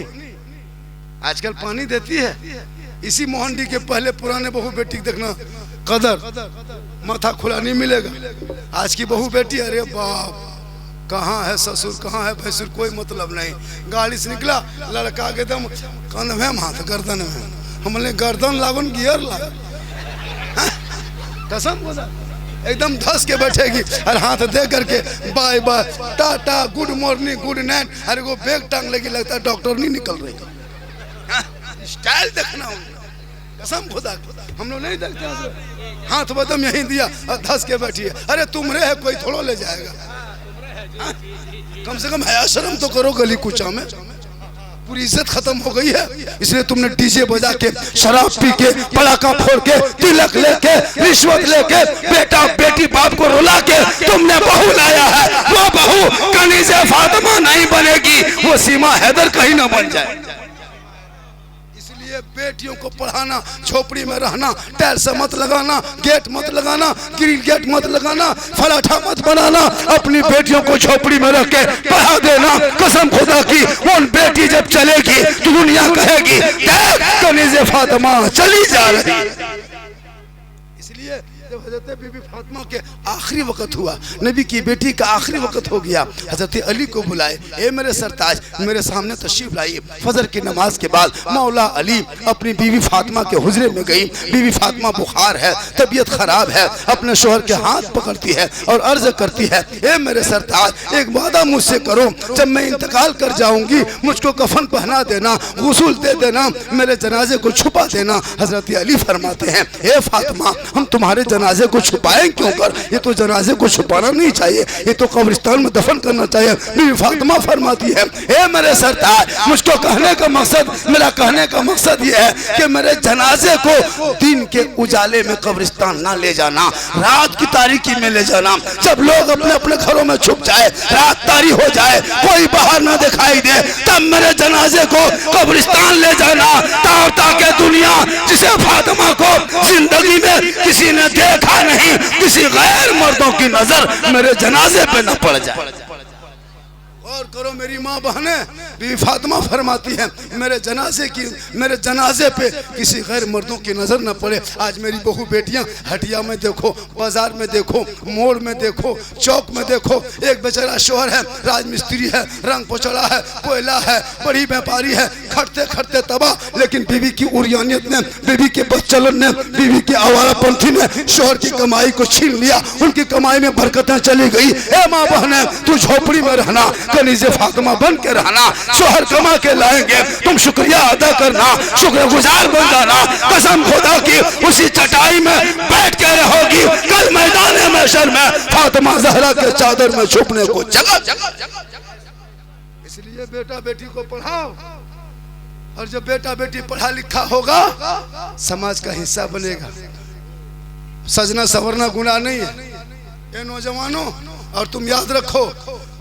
आजकल पानी देती है। इसी मोहनडी के पहले पुराने बहू बेटी देखना, कदर माथा खुला नहीं मिलेगा। आज की बहू बेटी, अरे बाप, कहाँ है ससुर, कहाँ है भैंसुर, कोई मतलब नहीं। गाड़ी से निकला, लड़का के दम कंधे में हाथ, गर्दन में, हमने गर्दन लागन गियर लागन, कसम खुदा एकदम धस के बैठेगी और हाथ दे करके bye bye tata good morning good night. अरे वो बैग टांग लेगी, लगता है डॉक्टर नहीं निकल रही। स्टाइल देखना उनका, कसम खुदा की हम लोग नहीं देखते हैं। हाथ बदम यहीं दिया और धस के बैठी है। अरे तुमरे है, कोई थोड़ा ले जाएगा। कम से कम हया शर्म तो करो। गली कूचा में पूरी इज्जत खत्म हो गई है, इसलिए तुमने डीजे बजा के, शराब पी के, पटाखा फोड़ के, तिलक लेके, रिश्वत लेके, बेटा बेटी बाप को रुला के तुमने बहू लाया है। वो बहू कनीज़े फातिमा नहीं बनेगी, वो सीमा हैदर कहीं ना बन जाए। इसलिए बेटियों को पढ़ाना, झोपड़ी में रहना, टाइल से मत लगाना, गेट मत लगाना, ग्रिल गेट मत लगाना, फलाठा मत बनाना। अपनी बेटियों को झोपड़ी में रख के पढ़ा देना। कसम खुदा की उन बेटी जब चलेगी तो दुनिया कहेगी देख कनीज़े फातिमा चली जा रही। इसलिए जब हजरत बीबी फातिमा के आखिरी वक्त हुआ, नबी की बेटी का आखिरी वक्त हो गया, हजरत अली को बुलाए, ए मेरे सरताज मेरे सामने तशरीफ लाइए। फजर की नमाज के बाद मौला अली अपनी बीवी फातिमा के हुजरे में गई। बीवी फातिमा बुखार है, तबीयत खराब है, अपने शोहर के हाथ पकड़ती है और अर्ज करती है, ए मेरे सरताज एक वादा मुझसे करो, जब मैं इंतकाल कर जाऊंगी मुझको कफन पहना देना, गुस्ल दे देना, मेरे जनाजे को छुपा देना। हजरत अली फरमाते हैं, ए फातिमा हम तुम्हारे जनाजे को छुपाएं क्यों कर, ये तो जनाजे को छुपाना नहीं चाहिए, ये तो कब्रिस्तान में दफन करना चाहिए। बीवी फातिमा फरमाती है, ए मेरे सरताज मुझको कहने का मकसद, मेरा कहने का मकसद ये है कि मेरे जनाजे को दिन के उजाले में कब्रिस्तान ना ले जाना, रात की तारीकी में ले जाना। जब लोग अपने अपने घरों में छुप जाए, रात तारी हो जाए, कोई बाहर ना दिखाई दे, तब मेरे जनाजे को कब्रिस्तान ले जाना, ताकि दुनिया जिसे फातिमा को जिंदगी में किसी ने देखा नहीं, किसी गैर मर्दों की नजर मेरे जनाजे पे न पड़ जाए। और करो मेरी माँ बहने, बीवी फातिमा फरमाती है, मेरे जनाजे पे किसी गैर मर्दों की नजर न पड़े। आज मेरी बहू बेटियां हटिया में देखो, बाजार में देखो, मोड़ में देखो, चौक में देखो, एक बेचारा शोहर है, राजमिस्त्री है, रंग पोचड़ा है, कोयला है, बड़ी व्यापारी है, खटते खटते तबाह। लेकिन बीवी की उरियानियत ने, बीवी के बदचलन ने, बीवी की आवारापंथी ने शोहर की कमाई को छीन लिया, उनकी कमाई में बरकतें चली गई। ए माँ बहने तू झोपड़ी में रहना, कनीज़े फातिमा बन के रहना, शोहर कमा के लाएंगे, तुम शुक्रिया अदा करना, शुक्रगुजार बन जाना। कसम खुदा की उसी चटाई में बैठ के रहोगी, कल मैदान महशर में फातिमा ज़हरा के चादर में छुपने को जगह। इसलिए बेटा बेटी को पढ़ाओ, और जब बेटा बेटी पढ़ा लिखा होगा समाज का हिस्सा बनेगा। सजना सवरना गुनाह नहीं है ये नौजवानों, और तुम याद रखो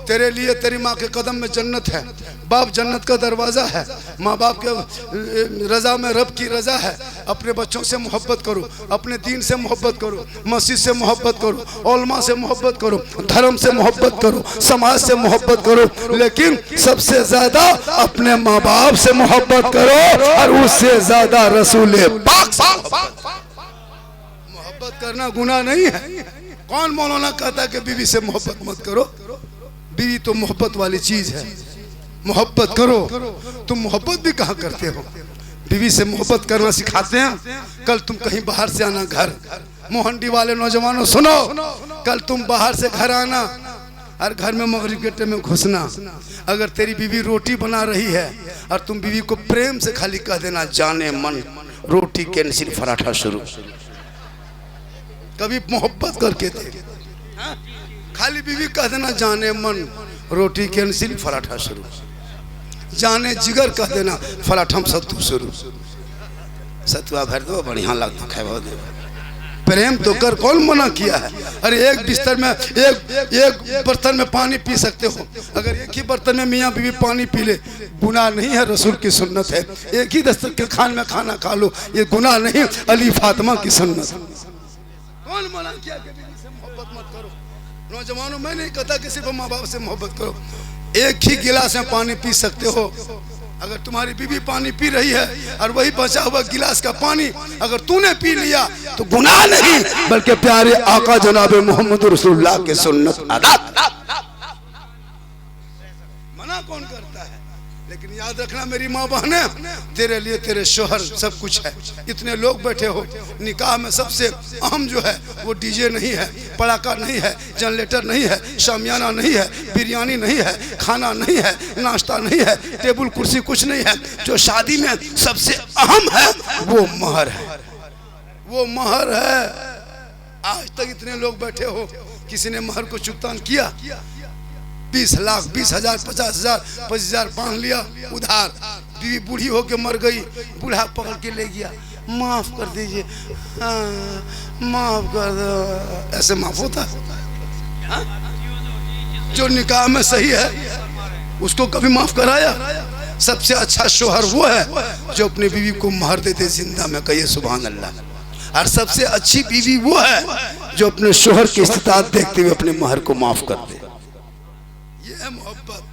तेरे लिए तेरी माँ के कदम में जन्नत है, बाप जन्नत का दरवाज़ा है, माँ बाप के रज़ा में रब की रज़ा है। अपने बच्चों से मोहब्बत करो, अपने दीन से मोहब्बत करो, मस्जिद से मोहब्बत करो, उलमा से मोहब्बत करो, धर्म से मोहब्बत करो, समाज से मोहब्बत करो, लेकिन सबसे ज़्यादा अपने माँ बाप से मोहब्बत करो, और उससे ज़्यादा रसूल पाक से मोहब्बत करना गुनाह नहीं है। कौन मौलाना कहता है कि बीवी से मोहब्बत मत करो? बीवी तो मोहब्बत वाली चीज है, मोहब्बत करो। तुम मोहब्बत भी कहाँ करते हो? बीवी से मोहब्बत करना सिखाते हैं। कल तुम कहीं बाहर से आना घर, मोहंडी वाले नौजवानों सुनो, कल तुम बाहर से घर आना और घर में मगरिब के टाइम में घुसना। अगर तेरी बीवी रोटी बना रही है और तुम बीवी को प्रेम से खाली कह देना, जाने मन रोटी कैंसिल पराठा शुरू। कभी मोहब्बत करके थे, खाली बीवी कह देना जाने मन रोटी कैंसिल पराठा शुरू, जाने जिगर कह देना पराठा सत्तू शुरू। सतुआ भर दो बढ़िया लगता खाए दे, प्रेम तो कर, कौन मना किया है? अरे एक बिस्तर में एक बर्तन में पानी पी सकते हो, अगर एक ही बर्तन में मियाँ बीवी पानी पी ले गुनाह नहीं है, रसूल की सुन्नत है। एक ही दस्तरखान में खाना खा लो, ये गुनाह नहीं, अली फातिमा की सुन्नत। कौन मना किया कि बीवी से मोहब्बत मत करो? नौजवानों, मैं नहीं कहता कि सिर्फ माँ बाप से मोहब्बत करो, एक ही गिलास में पानी पी सकते हो। अगर तुम्हारी बीवी पानी पी रही है और वही बचा हुआ गिलास का पानी अगर तूने पी लिया तो गुनाह नहीं, बल्कि प्यारे आका जनाब मोहम्मद रसूलुल्लाह के सुन्नत अदा। मना कौन करता है? लेकिन याद रखना मेरी माँ बहने, तेरे लिए तेरे शोहर सब कुछ है। इतने लोग बैठे हो, निकाह में सबसे अहम जो है वो डीजे नहीं है, पड़ाका नहीं है, जनरेटर नहीं है, शामियाना नहीं है, बिरयानी नहीं है, खाना नहीं है, नाश्ता नहीं है, टेबल कुर्सी कुछ नहीं है। जो शादी में सबसे अहम है वो महर है, वो महर है। आज तक इतने लोग बैठे हो, किसी ने महर को चुगतान किया? 20 लाख, 20,000, 50,000, 25,000 बांध लिया उधार। बीवी बूढ़ी होके मर गई, बूढ़ा पकड़ के ले गया, माफ कर दीजिए, माफ कर दो। ऐसे माफ होता है? जो निकाह में सही है उसको कभी माफ कराया? सबसे अच्छा शोहर वो है जो अपनी बीवी को महर देते जिंदा में, कहिए सुभान अल्लाह। और सबसे अच्छी बीवी वो है जो अपने शोहर की इस्तिताअत देखते हुए अपने महर को माफ कर दे। ये है मोहब्बत।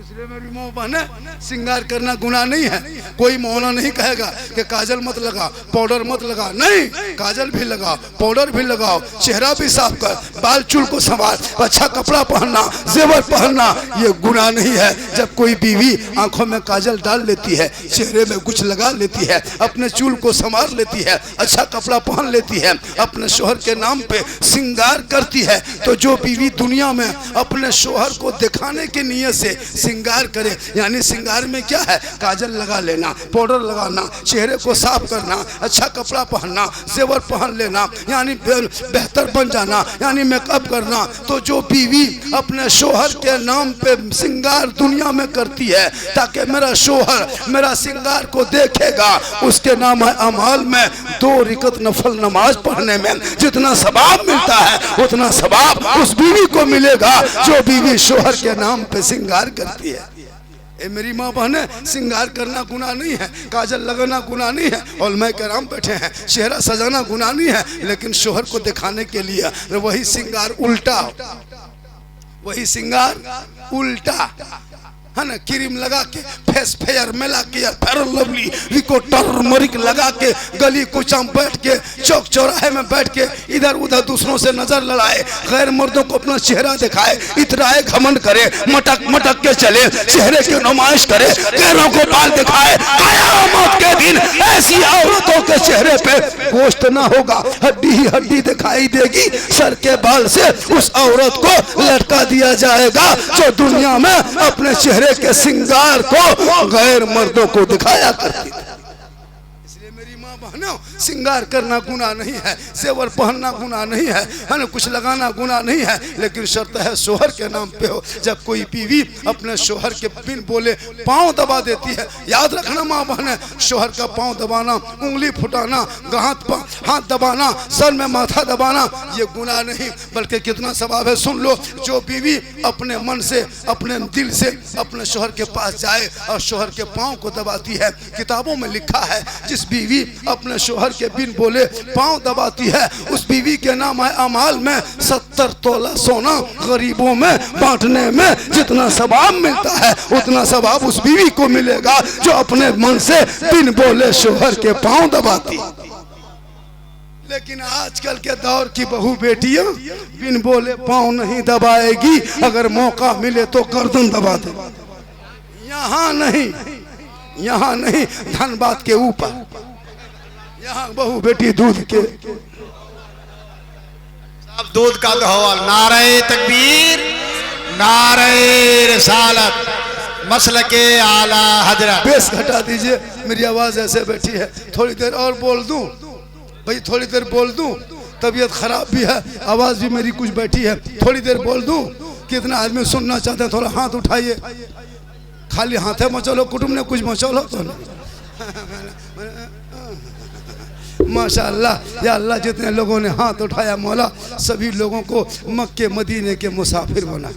इसलिए मेरी माँ बहने, श्रृंगार करना गुनाह नहीं है। कोई मौला नहीं कहेगा कि काजल मत लगा, पाउडर मत लगा। नहीं, काजल भी लगाओ, पाउडर भी लगाओ, चेहरा भी साफ कर, बाल चूल को संभाल, अच्छा कपड़ा पहनना, जेवर पहनना, ये गुनाह नहीं है। जब कोई बीवी आंखों में काजल डाल लेती है, चेहरे में कुछ लगा लेती है, अपने चूल को संवार लेती है, अच्छा कपड़ा पहन लेती है, अपने शोहर के नाम पे श्रृंगार करती है, तो जो बीवी दुनिया में अपने शोहर को दिखाने के नियत से श्रृंगार करे, यानी श्रृंगार में क्या है? काजल लगा लेना, पाउडर लगाना, चेहरे को साफ करना, अच्छा कपड़ा पहनना, जेवर पहन लेना, यानी बेहतर बन जाना, यानी मेकअप करना। तो जो बीवी अपने शोहर के नाम पे श्रृंगार दुनिया में करती है ताकि मेरा शोहर मेरा श्रृंगार को देखेगा, उसके नाम है अमाल में 2 रकात नफल नमाज पढ़ने में जितना सवाब मिलता है उतना सवाब उस बीवी को मिलेगा जो बीवी शोहर के नाम पे श्रृंगार करती है। ए मेरी माँ बहने, श्रृंगार करना गुनाह नहीं है, काजल लगाना गुनाह नहीं है, उलमाए कराम बैठे हैं, चेहरा सजाना गुनाह नहीं है, लेकिन शोहर को दिखाने के लिए वही श्रृंगार उल्टा, वही श्रृंगार उल्टा है ना, क्रीम लगा के, फेस फेयर मिला के, फेयर लवली, विको टर्मरिक लगा के, गली कुचा बैठ के, चौक चौराहे में बैठ के इधर उधर दूसरों से नजर लड़ाए, गैर मर्दों को अपना चेहरा दिखाए, इतराए, घमंड करे, मटक मटक के चले, चेहरे की नुमाइश करे, पैरों को बाल दिखाए। क़यामत के दिन ऐसी औरतों के चेहरे पे गोश्त ना होगा, हड्डी ही हड्डी दिखाई देगी। सर के बाल से उस औरत को लटका दिया जाएगा जो दुनिया में अपने चेहरे के श्रृंगार को गैर मर्दों को दिखाया करती थी। इसलिए मेरी माँ बहनों, श्रृंगार करना गुनाह नहीं है, जेवर पहनना गुनाह नहीं है, ना कुछ लगाना गुनाह नहीं है, लेकिन शर्त है शोहर के नाम पे हो। जब कोई बीवी अपने शोहर के बिन बोले पांव दबा देती है, याद रखना माँ बहने, शोहर का पांव दबाना, उंगली फुटाना, हाथ दबाना, सर में माथा दबाना, ये गुनाह नहीं बल्कि कितना सवाब है सुन लो। जो बीवी अपने मन से, अपने दिल से अपने शोहर के पास जाए और शोहर के पांव को दबाती है, किताबों में लिखा है जिस बीवी अपने शोहर के बिन बोले पांव दबाती है, उस बीवी के नाम है अमाल में 70 तोला सोना गरीबों में बांटने में जितना सवाब मिलता है उतना सवाब उस बीवी को मिलेगा जो अपने मन से बिन बोले शोहर के पांव दबाती। लेकिन आजकल के दौर की बहू बेटियां बिन बोले पांव नहीं दबाएगी, अगर मौका मिले तो गर्दन दबा दे। यहाँ नहीं, यहाँ नहीं, धनबाद के ऊपर, यहाँ बहू बेटी दूध के, सब दूध का दहवाल। नारे तकबीर, नारे रिसालत, मसलके आला हजरत। बेस घटा दीजिए, मेरी आवाज ऐसे बैठी है, थोड़ी देर और बोल दूं भाई, थोड़ी देर बोल दूं, तबीयत खराब भी है, आवाज भी मेरी कुछ बैठी है, थोड़ी देर बोल दूं। कितना आदमी सुनना चाहते हैं? थोड़ा हाथ उठाइए, खाली हाथे मचलो, कुटुंब ने कुछ मचलो तो माशाअल्लाह या अल्लाह, जितने लोगों ने हाथ उठाया मौला सभी लोगों को मक्के मदीने के मुसाफिर बना।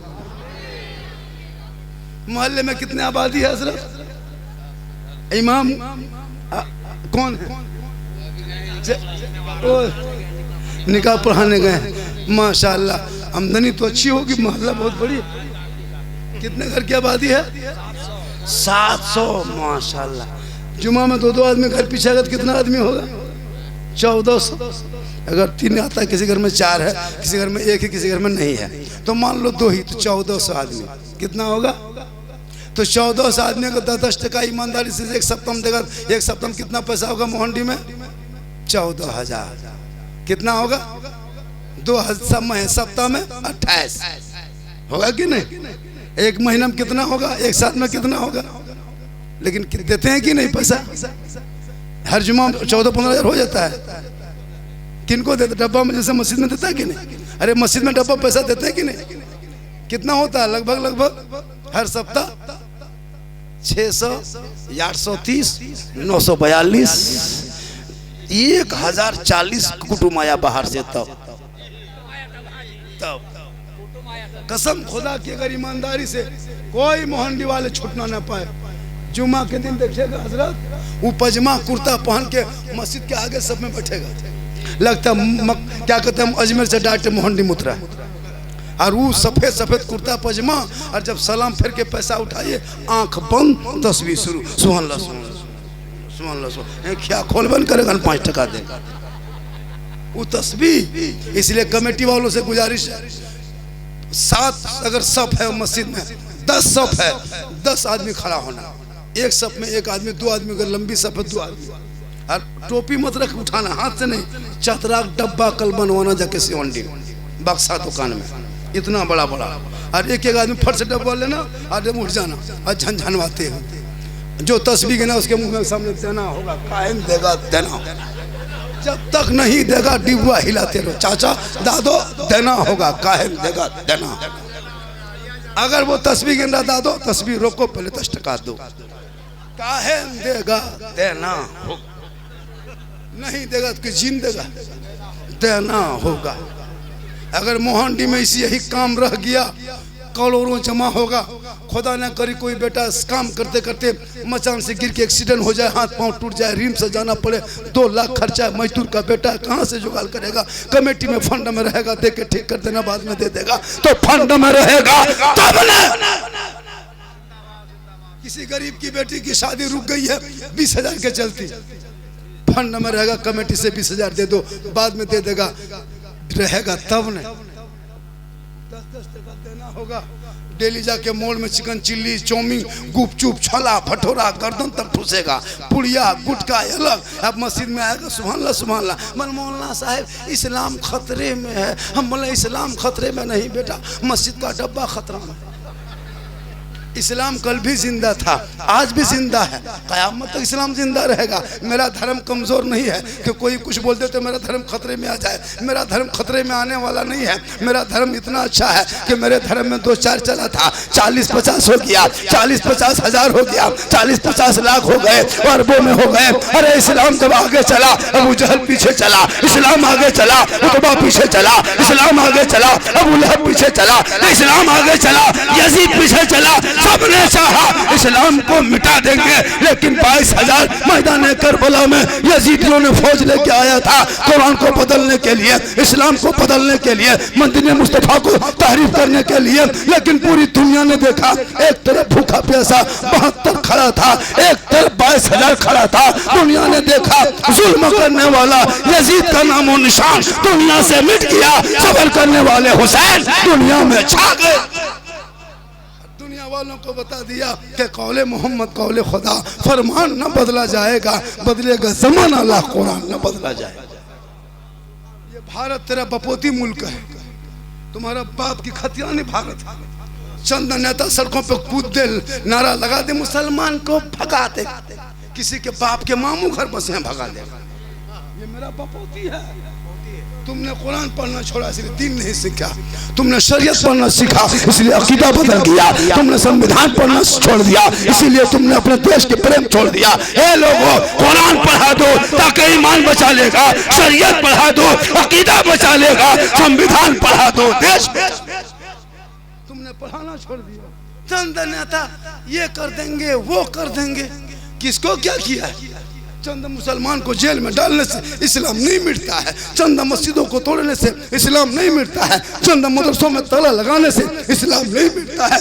मोहल्ले में कितने आबादी है हजरत? इमाम कौन है? निकाह पढ़ाने गए, माशाअल्लाह आमदनी तो अच्छी होगी, मोहल्ला बहुत बड़ी। कितने घर की आबादी है? 700 माशाअल्लाह। जुमा में 2-2 आदमी घर पीछे अगर कितना आदमी होगा? 1400। अगर 3 आता है, किसी घर में 4 है, किसी घर में 1 है, किसी घर में नहीं है, तो मान लो 2 ही, तो 1400 आदमी कितना होगा? तो 1400 आदमी को 10-10 टका ईमानदारी से एक सप्ताह में देगा। एक सप्ताह में कितना पैसा होगा मोहंडी में? 14,000। कितना होगा? 2 सप्ताह में 28 होगा कि नहीं? एक महीना में कितना होगा? एक साल में कितना होगा? लेकिन देते हैं कि नहीं पैसा? हर जुमा 14-15 हज़ार हो जाता है। किनको देते? डब्बा में, जैसे मस्जिद में देता है कि नहीं? अरे मस्जिद में डब्बा पैसा देते हैं कि नहीं? कितना होता है लगभग हर सप्ताह? 600, 830, 942, 1040 कुटुंब आया बाहर से। तब कसम खुदा की, अगर ईमानदारी से कोई मोहंडी वाले छूटना ना पाए। जुमा के दिन देखिएगा हजरत, वो पजमा कुर्ता पहन के मस्जिद के आगे सब में बैठेगा, लगता क्या कहते हैं, अजमेर से डायरेक्ट मोहंडी मुतरा। और वो सफेद सफेद कुर्ता पजमा, और जब सलाम फिर के पैसा उठाइए, आंख बंद, तस्वीर शुरू, सुभान अल्लाह सुभान अल्लाह, क्या खोल बंद करेगा, 5 टका देगा वो तस्वीर। इसलिए कमेटी वालों से गुजारिश है, 7 अगर सफ है मस्जिद में, 10 सफ है, 10 आदमी खड़ा होना। एक सफ में 1 आदमी, 2 आदमी, अगर लंबी सफ है 2 आदमी। और टोपी मत रख, उठाना हाथ से नहीं, चतराक डब्बा कल बनवाना जाके सिवंडी बक्सा दुकान में, इतना बड़ा बड़ा। और एक आदमी फट से डब्बा लेना, आदमी उठ जाना और झनझनवाते हैं। जो तस्वीर गिना उसके मुंह में सामने देना होगा, कायम देगा देना। जब तक नहीं देगा डिब्बा हिलाते रहो, चाचा दादो देना होगा, कायम देगा देना। अगर वो तस्वीर गिन रहा, दादो तस्वीर रोको, पहले 10 टका दो, कायम देगा देना होगा। नहीं देगा तो जिन देगा देना होगा। अगर मोहंडी में इसी यही काम रह गया, करोड़ों जमा होगा। खुदा न करी कोई बेटा काम करते करते मचान से गिर के एक्सीडेंट हो जाए, हाथ पांव टूट जाए, रिम से जाना पड़े, 2 लाख खर्चा, मजदूर का बेटा कहाँ से जुगाड़ करेगा? कमेटी में फंड में रहेगा, दे के ठीक कर देना, बाद में दे देगा, तो फंड में रहेगा तब न। किसी गरीब की बेटी की शादी रुक गई है 20,000 के चलती, फंड में रहेगा, कमेटी से 20,000 दे दो, बाद में दे देगा, रहेगा तब न। 10-10 टका देना होगा। डेली जाके मॉल में चिकन चिल्ली, चौमिन, गुपचुप, छोला भटूरा गर्दन तक ठूसेगा, पुड़िया गुटका अलग। अब मस्जिद में आएगा, सुभान अल्लाह सुभान अल्लाह। मन मौलाना साहब इस्लाम खतरे में है। हम बोले इस्लाम खतरे में नहीं बेटा, मस्जिद का डब्बा खतरा में। इस्लाम कल भी जिंदा था, आज भी जिंदा है, क़यामत तक इस्लाम जिंदा रहेगा। मेरा धर्म कमज़ोर नहीं है कि कोई कुछ बोल दे तो मेरा धर्म खतरे में आ जाए। मेरा धर्म खतरे में आने वाला नहीं है। मेरा धर्म इतना अच्छा है कि मेरे धर्म में 2-4 चला था, 40-50 हो गया, 40-50 हज़ार हो गया, 40-50 लाख हो गए, अरबों में हो गए। अरे इस्लाम जब आगे चला, अबू जहल पीछे चला, इस्लाम आगे चला, उतबा पीछे चला, इस्लाम आगे चला, अबू लहब पीछे चला, इस्लाम आगे चला, यजीद पीछे चला। सबने चाहा इस्लाम को मिटा देंगे, लेकिन 22,000 मैदान करबला में यजीदियों ने फौज लेके आया था कुरान को बदलने के लिए, इस्लाम को बदलने के लिए, मंदिर मुस्तफा को तारीफ करने के लिए। लेकिन पूरी दुनिया ने देखा, एक तरफ भूखा प्यासा 72 खड़ा था, एक तरफ 22,000 खड़ा था। दुनिया ने देखा जुल्म करने वाला यजीद का नामो निशान दुनिया से मिट गया, सबर करने वाले हुसैन दुनिया में छा गए। दुनिया वालों को बता दिया कि कौले मोहम्मद कौले खुदा, फरमान न बदला जाएगा, बदलेगा ज़माना, अल्लाह कुरान न बदला जाएगा। ये भारत तेरा बपोती मुल्क है, तुम्हारा बाप की खतियानी भारत है। चंद नेता सड़कों पे कूद दे, नारा लगा दे, मुसलमान को भगा दे, किसी के बाप के मामू घर बसे हैं भगा दे। ये मेरा बपोती है। तुमने कुरान पढ़ना छोड़ा इसलिए दीन नहीं सीखा, तुमने शरीयत पढ़ना सीखा इसलिए अकीदा बदल गया, तुमने संविधान पढ़ना छोड़ दिया इसीलिए तुमने अपने देश के प्रेम छोड़ दिया। ए लोगों, कुरान पढ़ा दो ताकि ईमान बचा लेगा, शरीयत पढ़ा दो अकीदा बचा लेगा, संविधान पढ़ा दो देश। तुमने पढ़ाना छोड़ दिया। चंद नेता ये कर देंगे वो कर देंगे, किसको क्या किया है? चंद मुसलमान को जेल में डालने से इस्लाम नहीं मिटता है, चंद मस्जिदों को तोड़ने से इस्लाम नहीं मिटता है, चंद मदरसों में ताला लगाने से इस्लाम नहीं मिटता है,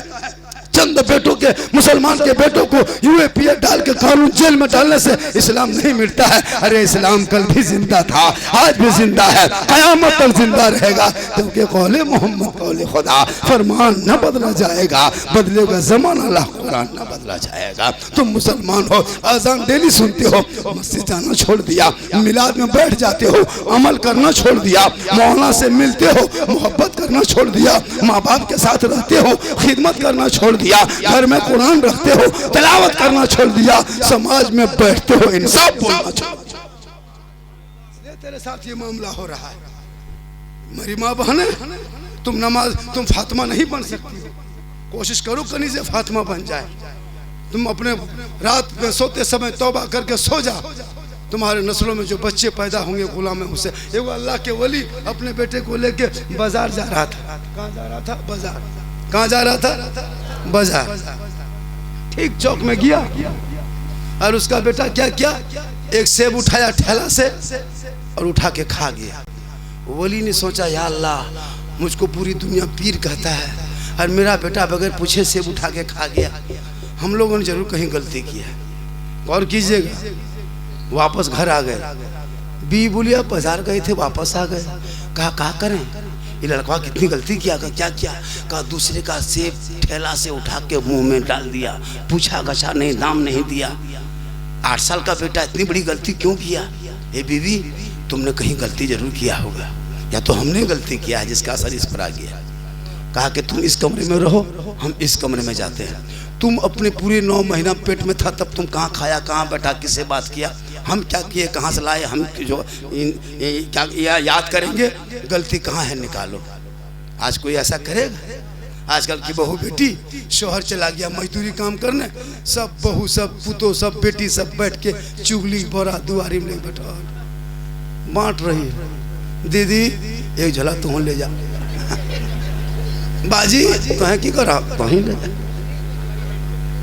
चंद बेटों के, मुसलमान के बेटों को यूएपीए डाल के कानून जेल में डालने से इस्लाम नहीं मिटता है। अरे इस्लाम कल भी जिंदा था, आज भी जिंदा है, कयामत तक जिंदा रहेगा, क्योंकि कौले मोहम्मद कौले खुदा, फरमान न बदला जाएगा, बदलेगा जमाना, अल्लाह कुरान न बदला जाएगा। तुम मुसलमान हो, अजान डेली सुनते हो, मस्जिद जाना छोड़ दिया, मिलाद में बैठ जाते हो, अमल करना छोड़ दिया, मौलाना से मिलते हो, मोहब्बत करना छोड़ दिया, माँ बाप के साथ रहते हो, खिदमत करना छोड़ दिया, घर में कुरान रखते हो, तिलावत करना छोड़ दिया, समाज में बैठते हो, इंसाफ बोलना छोड़ दिया। तेरे साथ ये मामला हो रहा है। मेरी माँ बहने, तुम फातिमा नहीं बन सकती, कोशिश करो कहीं से फातिमा बन जाए। तुम अपने रात में सोते समय तौबा करके सो जा, तुम्हारे नस्लों में जो बच्चे पैदा होंगे गुलाम हुसैन। एगो अल्लाह के वली अपने बेटे को लेके बाजार जा रहा था। कहाँ जा रहा था? बाजार। कहाँ जा रहा था? बाजार। ठीक चौक में गया और उसका बेटा क्या किया, एक सेब उठाया ठेला से और उठा के खा गया। वली ने सोचा, या अल्लाह, मुझको पूरी दुनिया पीर कहता है और मेरा बेटा बगैर पूछे सेब उठा के खा गया। हम लोगों ने जरूर कहीं गलती की है, गौर कीजिएगा। वापस घर आ गए। बीवी बोली, आप बाजार गए थे, वापस आ गए। कहा करें, ये लड़का कितनी गलती किया। क्या किया? कहा दूसरे का सेब ठेला से उठा के मुंह में डाल दिया, पूछा गछा नहीं, दाम नहीं दिया। 8 साल का बेटा, इतनी बड़ी गलती क्यों किया? ए बीवी, तुमने कहीं गलती जरूर किया होगा, या तो हमने गलती किया है जिसका असर इस पर आ गया। कहा कि तुम इस कमरे में रहो, हम इस कमरे में जाते हैं। तुम अपने पूरे 9 महीना पेट में था, तब तुम कहाँ खाया, कहाँ बैठा, किससे बात किया, हम क्या किए, कहाँ से लाए, हम जो क्या याद करेंगे, गलती कहाँ है निकालो। आज कोई ऐसा करेगा? आजकल की बहू बेटी शोहर चला गया मजदूरी काम करने, सब बहू सब पुतो सब बेटी सब बैठ के चुगली बोरा दुआरी में बैठा बांट रही। दीदी एक झला तू ले जा, बाजी तो है की करा तो ही ले जा।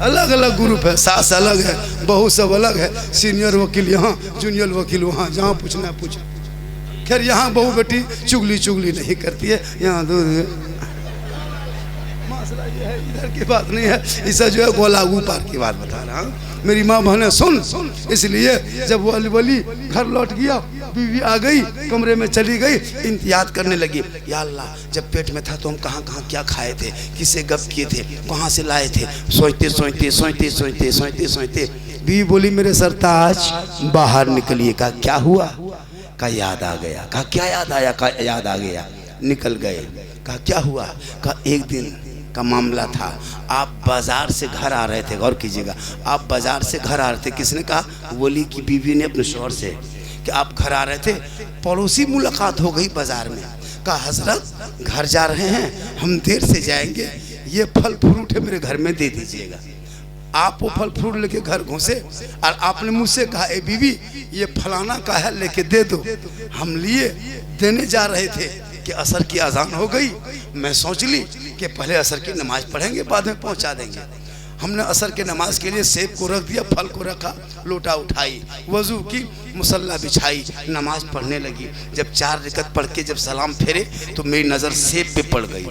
अलग अलग ग्रुप है, सास अलग है, बहू सब अलग है, सीनियर वकील यहाँ, जूनियर वकील वहाँ, जहाँ पूछना पूछ। खैर यहाँ बहू बेटी चुगली नहीं करती है, यहाँ दूध मसला ये है, इधर की बात नहीं है, इसे जो है गोलागू पार की बात बता रहा हूँ। मेरी माँ बहने सुन, इसलिए जब वो वली घर लौट गया, बीवी आ गई, कमरे में चली गई, याद करने लगी, या अल्लाह, जब पेट में था तो हम कहाँ कहाँ क्या खाए थे, किससे गप किए थे, कहाँ से लाए थे। सोचते बीवी बोली, मेरे सरताज बाहर निकलिए। का क्या हुआ? का याद आ गया। का क्या याद आया? का याद आ गया। निकल गए। का क्या हुआ? का एक दिन का मामला था, आप बाजार से घर आ रहे थे, गौर कीजिएगा, आप बाजार से घर आ रहे थे। किसने कहा? वली की बीवी ने अपने शौहर से कि आप घर आ रहे थे, पड़ोसी मुलाकात हो गई बाजार में। कहा हजरत घर जा रहे हैं, हम देर से जाएंगे, ये फल फ्रूट है मेरे घर में दे दीजिएगा। आप वो फल फ्रूट लेके घर घुसे और आपने मुझसे कहा, ए बीवी ये फलाना का है, लेके दे दो। हम लिए देने जा रहे थे कि असर की अजान हो गई। मैं सोच ली कि पहले असर की नमाज पढ़ेंगे, बाद में पहुंचा देंगे। हमने असर के नमाज के लिए सेब को रख दिया, फल को रखा, लोटा उठाई, वजू की, मुसल्ला बिछाई, नमाज पढ़ने लगी। जब 4 रकअत पढ़ के जब सलाम फेरे तो मेरी नज़र सेब पे पड़ गई।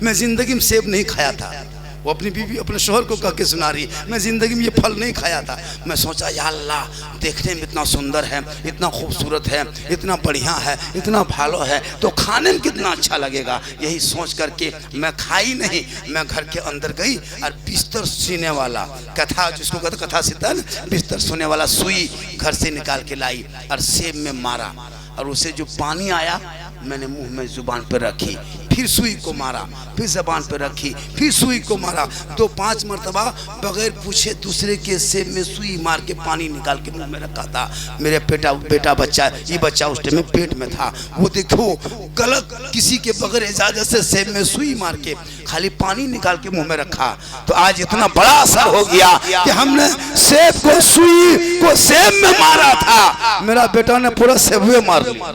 मैं जिंदगी में सेब नहीं खाया था, वो अपनी बीवी अपने शोहर को कह के सुना रही, मैं जिंदगी में ये फल नहीं खाया था। मैं सोचा, या अल्लाह, देखने में इतना सुंदर है, इतना खूबसूरत है, इतना बढ़िया है, इतना भालो है, तो खाने में कितना अच्छा लगेगा। यही सोच करके मैं खाई नहीं, मैं घर के अंदर गई और बिस्तर सीने वाला कथा, जिसको कहते कथा सीता है ना, बिस्तर सोने वाला सुई घर से निकाल के लाई और सेब में मारा, और उसे जो पानी आया मैंने मुंह में जुबान पर रखी, फिर सुई को मारा, फिर जबान पर रखी, फिर सुई को मारा, 2-5 मरतबा बगैर पूछे दूसरे के सेब में सुई मार के पानी निकाल के मुंह में रखा था। मेरे बेटा बच्चा, ये बच्चा उस टाइम में पेट में था, वो देखो गलत किसी के बगैर इजाजत से सेब में सुई मार के खाली पानी निकाल के मुंह में रखा। तो आज इतना बड़ा असर हो गया कि हमने सेब को सुई को सेब में मारा था, मेरा बेटा ने पूरा सेब में मार लिया।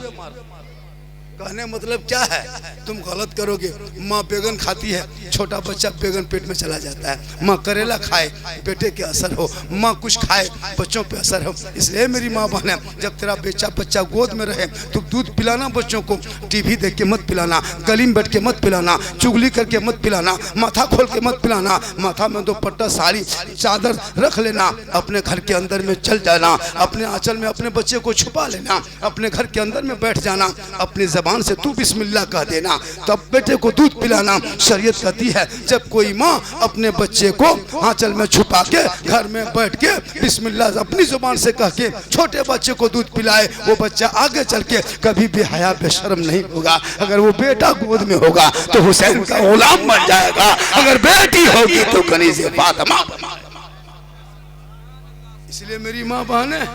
कहने मतलब क्या है, तुम गलत करोगे। माँ बैगन खाती है, छोटा बच्चा बैगन पेट में चला जाता है। माँ करेला खाए, बेटे के असर हो। माँ कुछ खाए, बच्चों पे असर हो। इसलिए मेरी माँ बहन, जब तेरा बच्चा गोद में रहे तो दूध पिलाना बच्चों को, टीवी देख के मत पिलाना, गली में बैठ के मत पिलाना, चुगली करके मत पिलाना, माथा खोल के मत पिलाना। माथा में दुपट्टा साड़ी चादर रख लेना, अपने घर के अंदर में चल जाना, अपने आंचल में अपने बच्चे को छुपा लेना, अपने घर के अंदर में बैठ जाना, अपनी जबान से तू बिस्मिल्लाह कह देना, तब बेटे को दूध पिलाना। शरीयत कहती है जब कोई माँ अपने बच्चे को आंचल में छुपा के घर में बैठ के बिस्मिल्लाह अपनी जुबान से कह के छोटे बच्चे को दूध पिलाए, वो बच्चा आगे चल के कभी भी हया बेशर्म नहीं होगा। अगर वो बेटा गोद में होगा तो हुसैन का गुलाम बन जाएगा, अगर बेटी होगी तो कनीज़े फातिमा। इसलिए मेरी माँ बहनें,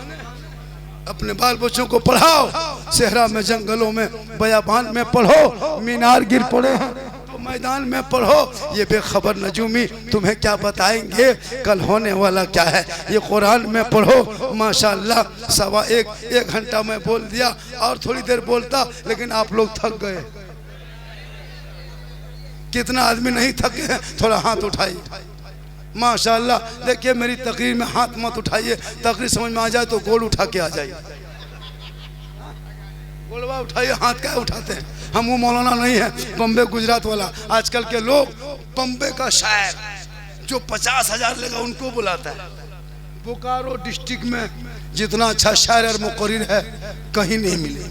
अपने बाल बच्चों को पढ़ाओ, सहरा में, जंगलों में, बयाबान में पढ़ो। मीनार गिर पड़े हैं तो मैदान में पढ़ो। ये बेखबर नजूमी तुम्हें क्या बताएंगे कल होने वाला क्या है, ये कुरान में पढ़ो। माशाअल्लाह 1 घंटा मैं बोल दिया, और थोड़ी देर बोलता, लेकिन आप लोग थक गए। कितना आदमी नहीं थके हैं? थोड़ा हाथ उठाइए। माशाअल्लाह। देखिए मेरी तकरीर में हाथ मत उठाइए, तकरीर समझ में आ जाए तो गोल उठा के आ जाइए। गोलवा उठाइए, हाथ क्या उठाते हैं? हम वो मौलाना नहीं है बम्बे गुजरात वाला। आजकल के लोग बम्बे का शायर जो 50,000 लेगा उनको बुलाता है। बोकारो डिस्ट्रिक्ट में जितना अच्छा शायर और मुकर्रिर है कहीं नहीं मिले,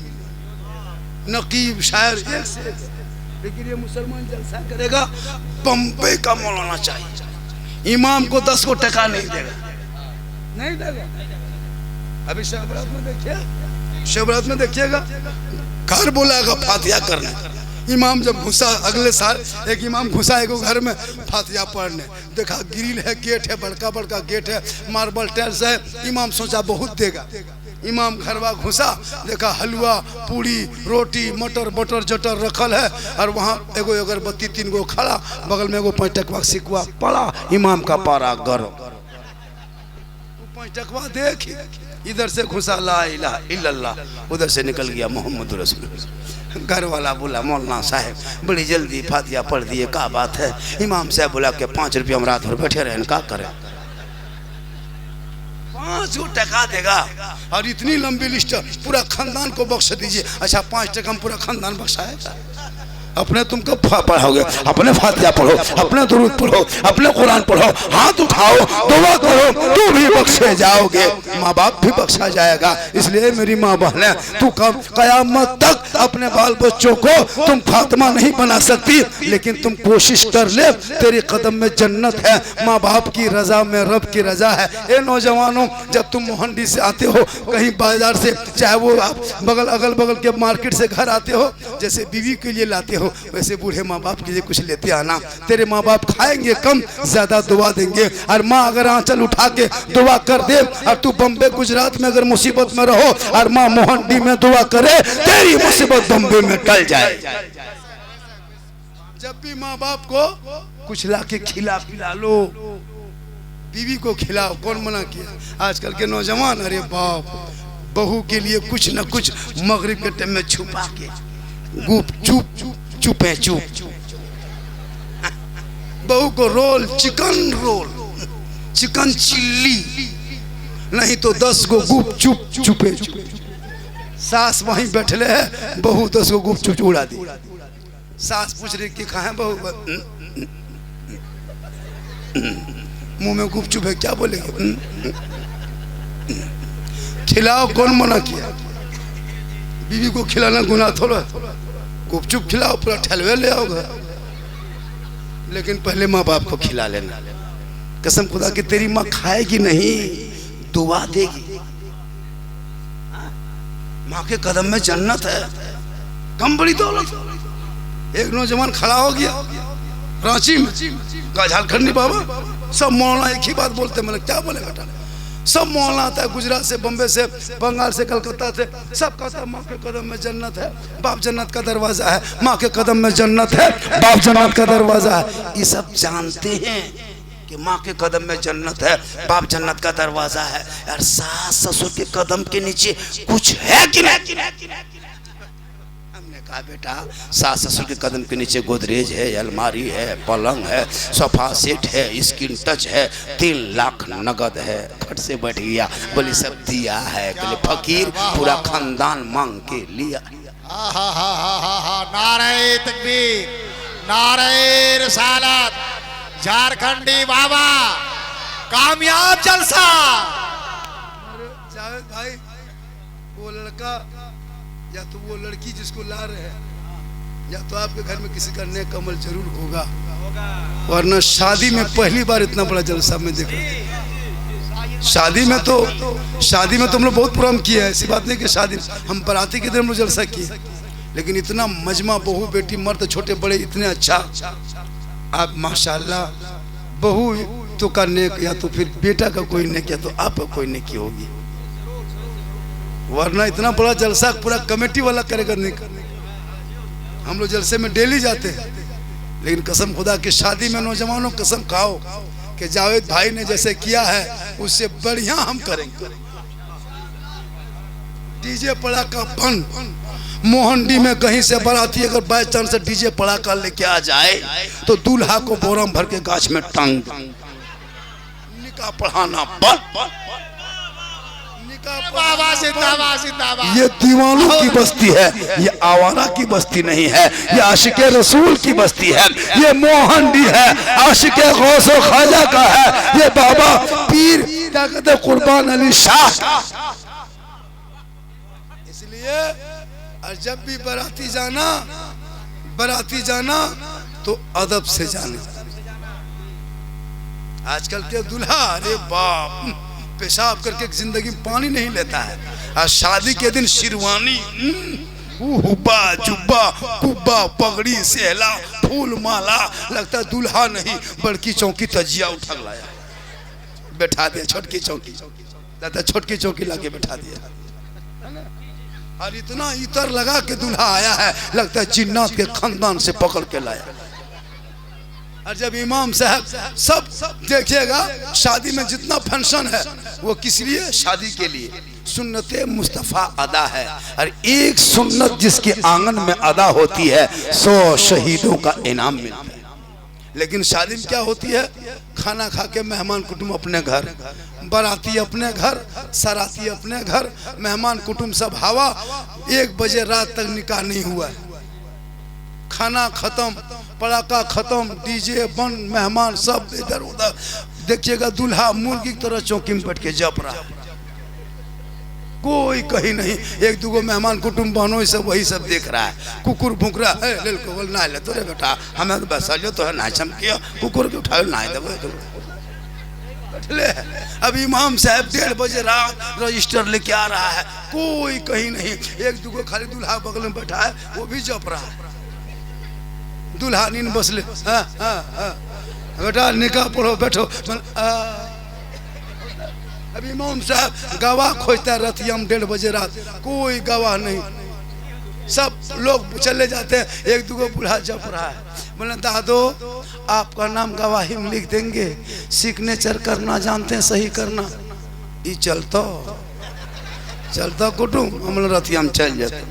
नकीब शायर एक से एक। लेकिन ये मुसलमान जलसा करेगा, बम्बे का मौलाना चाहिए। इमाम को 10 को टका नहीं देगा, नहीं देगा। अभी शबरात में देखिए, शबरात में देखिएगा, घर बुलाएगा फातिहा करने। इमाम जब घुसा, अगले साल एक इमाम घुसा एक घर में फातिहा पढ़ने, देखा ग्रिल है, गेट है, बड़का बड़का गेट है, मार्बल टाइल्स है। इमाम सोचा बहुत देगा। इमाम घरवा घुसा, देखा हलवा, पूरी, रोटी, मटर बटर जटर रखल है, और वहाँ एगो अगरबत्ती 3 गो खड़ा, बगल में एगो 5 टकवा सिकवा पड़ा। इमाम का पारा गरम। 5 टकवा देख, इधर से घुसा ला इलाहा इल्लल्लाह, उधर से निकल गया मोहम्मद रसूल। घर वाला बोला मौलाना साहब बड़ी जल्दी फातिहा पढ़ दिए, क्या बात है? इमाम साहब बोला कि 5 रुपया हम रात भर बैठे रहे, क्या करें? 5 टका देगा, और इतनी लंबी लिस्ट, पूरा खानदान को बख्श दीजिए। अच्छा 5 टका में पूरा खानदान बख्शाएगा? अपने तुम कब पढ़ोगे? अपने फातिहा पढ़ो, अपने दुरूद पढ़ो, अपने कुरान पढ़ो, हाथ उठाओ, दुआ करो, तू भी बख्शे जाओगे, माँ बाप भी बख्शा जाएगा। इसलिए मेरी माँ बहने, तू कब कयामत तक अपने बाल बच्चों को तुम फातिमा नहीं बना सकती, लेकिन तुम कोशिश कर ले, तेरे कदम में जन्नत है, माँ बाप की रजा में रब की रजा है। ए नौजवानों, जब तुम मोहंडी से आते हो, कहीं बाजार से, चाहे वो आप अगल बगल के मार्केट से घर आते हो, जैसे बीवी के लिए लाते हो, वैसे बूढ़े माँ बाप के लिए कुछ लेते आना। तेरे माँ बाप खाएंगे कम, ज्यादा दुआ देंगे। और माँ अगर आंचल उठा के दुआ कर दे, और तू बम्बे गुजरात में अगर मुसीबत में रहो और माँ मोहंडी में दुआ करे, तेरी मुसीबत बम्बे में टल जाए। जब भी माँ बाप को कुछ लाके खिला पिला लो, बीवी को खिलाओ, कौन मना किया? आजकल के नौजवान, अरे बाप, बहू के लिए कुछ न कुछ मगरिब के टाइम में छुपा के, गुप चुप चुपे चुप, बहू को रोल, चिकन चिल्ली, नहीं तो 10 गो गुप चुप चुपे चुप। सास वहीं बैठले है, बहू 10 गो गुप चुप उड़ा दी। सास पूछ रही कि कहाँ है बहू? मुंह में गुप चुप है, क्या बोलेंगे? खिलाओ, कौन मना किया? बीवी को खिलाना गुनाह थोड़ा, गुपचुप खिलाओ, पूरा ठहलवे ले आओ घर। लेकिन पहले माँ बाप को खिला लेना। कसम खुदा की तेरी माँ खाएगी नहीं, दुआ देगी। माँ के कदम में जन्नत है, कम बड़ी दौलत। एक नौजवान खड़ा हो गया रांची में, का झारखंडी बाबा, सब मौलाना एक ही बात बोलते, मतलब क्या बोलेगा? सब मौलाना आता है, गुजरात से, बम्बे से, बंगाल से, कलकत्ता से, सब कहता है माँ के कदम में जन्नत है, बाप जन्नत का दरवाजा है, माँ के कदम में जन्नत है, बाप जन्नत का दरवाजा है। ये सब जानते हैं कि माँ के कदम में जन्नत है, बाप जन्नत का दरवाजा है, यार सास ससुर के कदम के नीचे कुछ है कि नहीं? हमने कहा बेटा सास ससुर के कदम के नीचे गोदरेज है, अलमारी है, पलंग है, सोफा सेट है, स्क्रीन टच है, 3 लाख नगद है। फट से बैठ गया, बोले सब दिया है। बोले फकीर पूरा खानदान मांग के लिया। नारे तकबीर, नारे रिसालत, झारखंडी बाबा, कामयाब जलसा। जावेद भाई, वो लड़का या तो वो लड़की जिसको ला रहे हैं, या तो आपके घर में किसी का नेक अमल जरूर होगा, वरना शादी में पहली बार इतना बड़ा जलसा में देख रहा हूं। शादी में तो हम लोग बहुत प्रोग्राम किया है, ऐसी बात नहीं कि शादी हम बाराती के दिन हम लोग जलसा किए, लेकिन इतना मजमा, बहू बेटी मर्द छोटे बड़े इतने अच्छा। आप माशाल्लाह बहू तो का नेक, या तो फिर बेटा का कोई नेक, या तो आपका कोई नेकी होगी, वरना इतना बड़ा जलसा पूरा कमेटी वाला करेगा नहीं। हम लोग जलसे में डेली जाते हैं, लेकिन कसम खुदा की शादी में नौजवानों कसम खाओ कि जावेद भाई ने जैसे किया है उससे बढ़िया हम करेंगे। डीजे पड़ाका बंद, मोहंडी में कहीं से बाराती अगर बाई चांस से डीजे पड़ाका लेके आ जाए तो दूल्हा को बोरम भर के गाछ में टांग, निकाह पढ़ाना बंद। ये दीवानों की बस्ती है, ये आवारा की बस्ती नहीं है, ये आशिके रसूल की बस्ती है, ये मोहंडी है, आशिके गौसो ख्वाजा का है, ये बाबा पीर क्या कहते हैं कुर्बान अली शाह। इसलिए और जब भी बाराती जाना तो अदब से जाना। आजकल के दूल्हा अरे बाप पेशाब करके जिंदगी में पानी नहीं लेता है, और शादी के दिन शेरवानी, हुब्बा जुब्बा कुब्बा पगड़ी सेहला फूल माला, लगता है दूल्हा नहीं बड़की चौकी तजिया उठा लाया, बैठा दिया छोटकी चौकी, लगता है छोटकी चौकी लाके बैठा दिया, और इतना इतर लगा के दूल्हा आया है, लगता है जिन्नात के खानदान से पकड़ के लाया। और जब इमाम साहब सब देखिएगा, शादी में जितना फंक्शन है वो किस लिए? शादी के लिए। सुन्नते मुस्तफ़ा अदा है, और एक सुन्नत जिसके आंगन में अदा होती है 100 शहीदों का इनाम मिलता है। लेकिन शादी में क्या होती है? खाना खा के मेहमान कुटुंब अपने घर, बाराती अपने घर, सराती अपने घर, मेहमान कुटुंब सब हवा। 1 बजे रात तक निकाह नहीं हुआ है, खाना खत्म, पड़ाका खत्म, डीजे बंद, मेहमान सब इधर उधर। देखिएगा दूल्हा मुर्गी की तरह चौकी में बैठ के जप रहा, कोई कहीं नहीं। 1-2 मेहमान कुटुंब बहनों सब वही सब देख रहा है, कुकुर भूख रहा है, ले को बोल ना ले तो रे बेटा हमें तो बस लियो तो है ना चमकियो कुकुर के उठाओ ना देबो तो बैठले। अब इमाम साहब 1:30 बजे रात रजिस्टर लेके आ रहा है, कोई कहीं नहीं। 1-2 खाली दूल्हा बगल में बैठा है, वो भी जप रहा है। दूल्हा नींद बसले, बेटा निकाह पढ़ो बैठो। अभी इमाम साहब गवाह खोजता है रतिया में 1:30 बजे रात, कोई गवाह नहीं, सब लोग चले जाते हैं। 1-2 बूढ़ा जप रहा है, बोले दादो आपका नाम गवाही में लिख देंगे, सिग्नेचर करना जानते हैं, सही करना। ये चलता कुटुंब हम रतिया में चल जाते।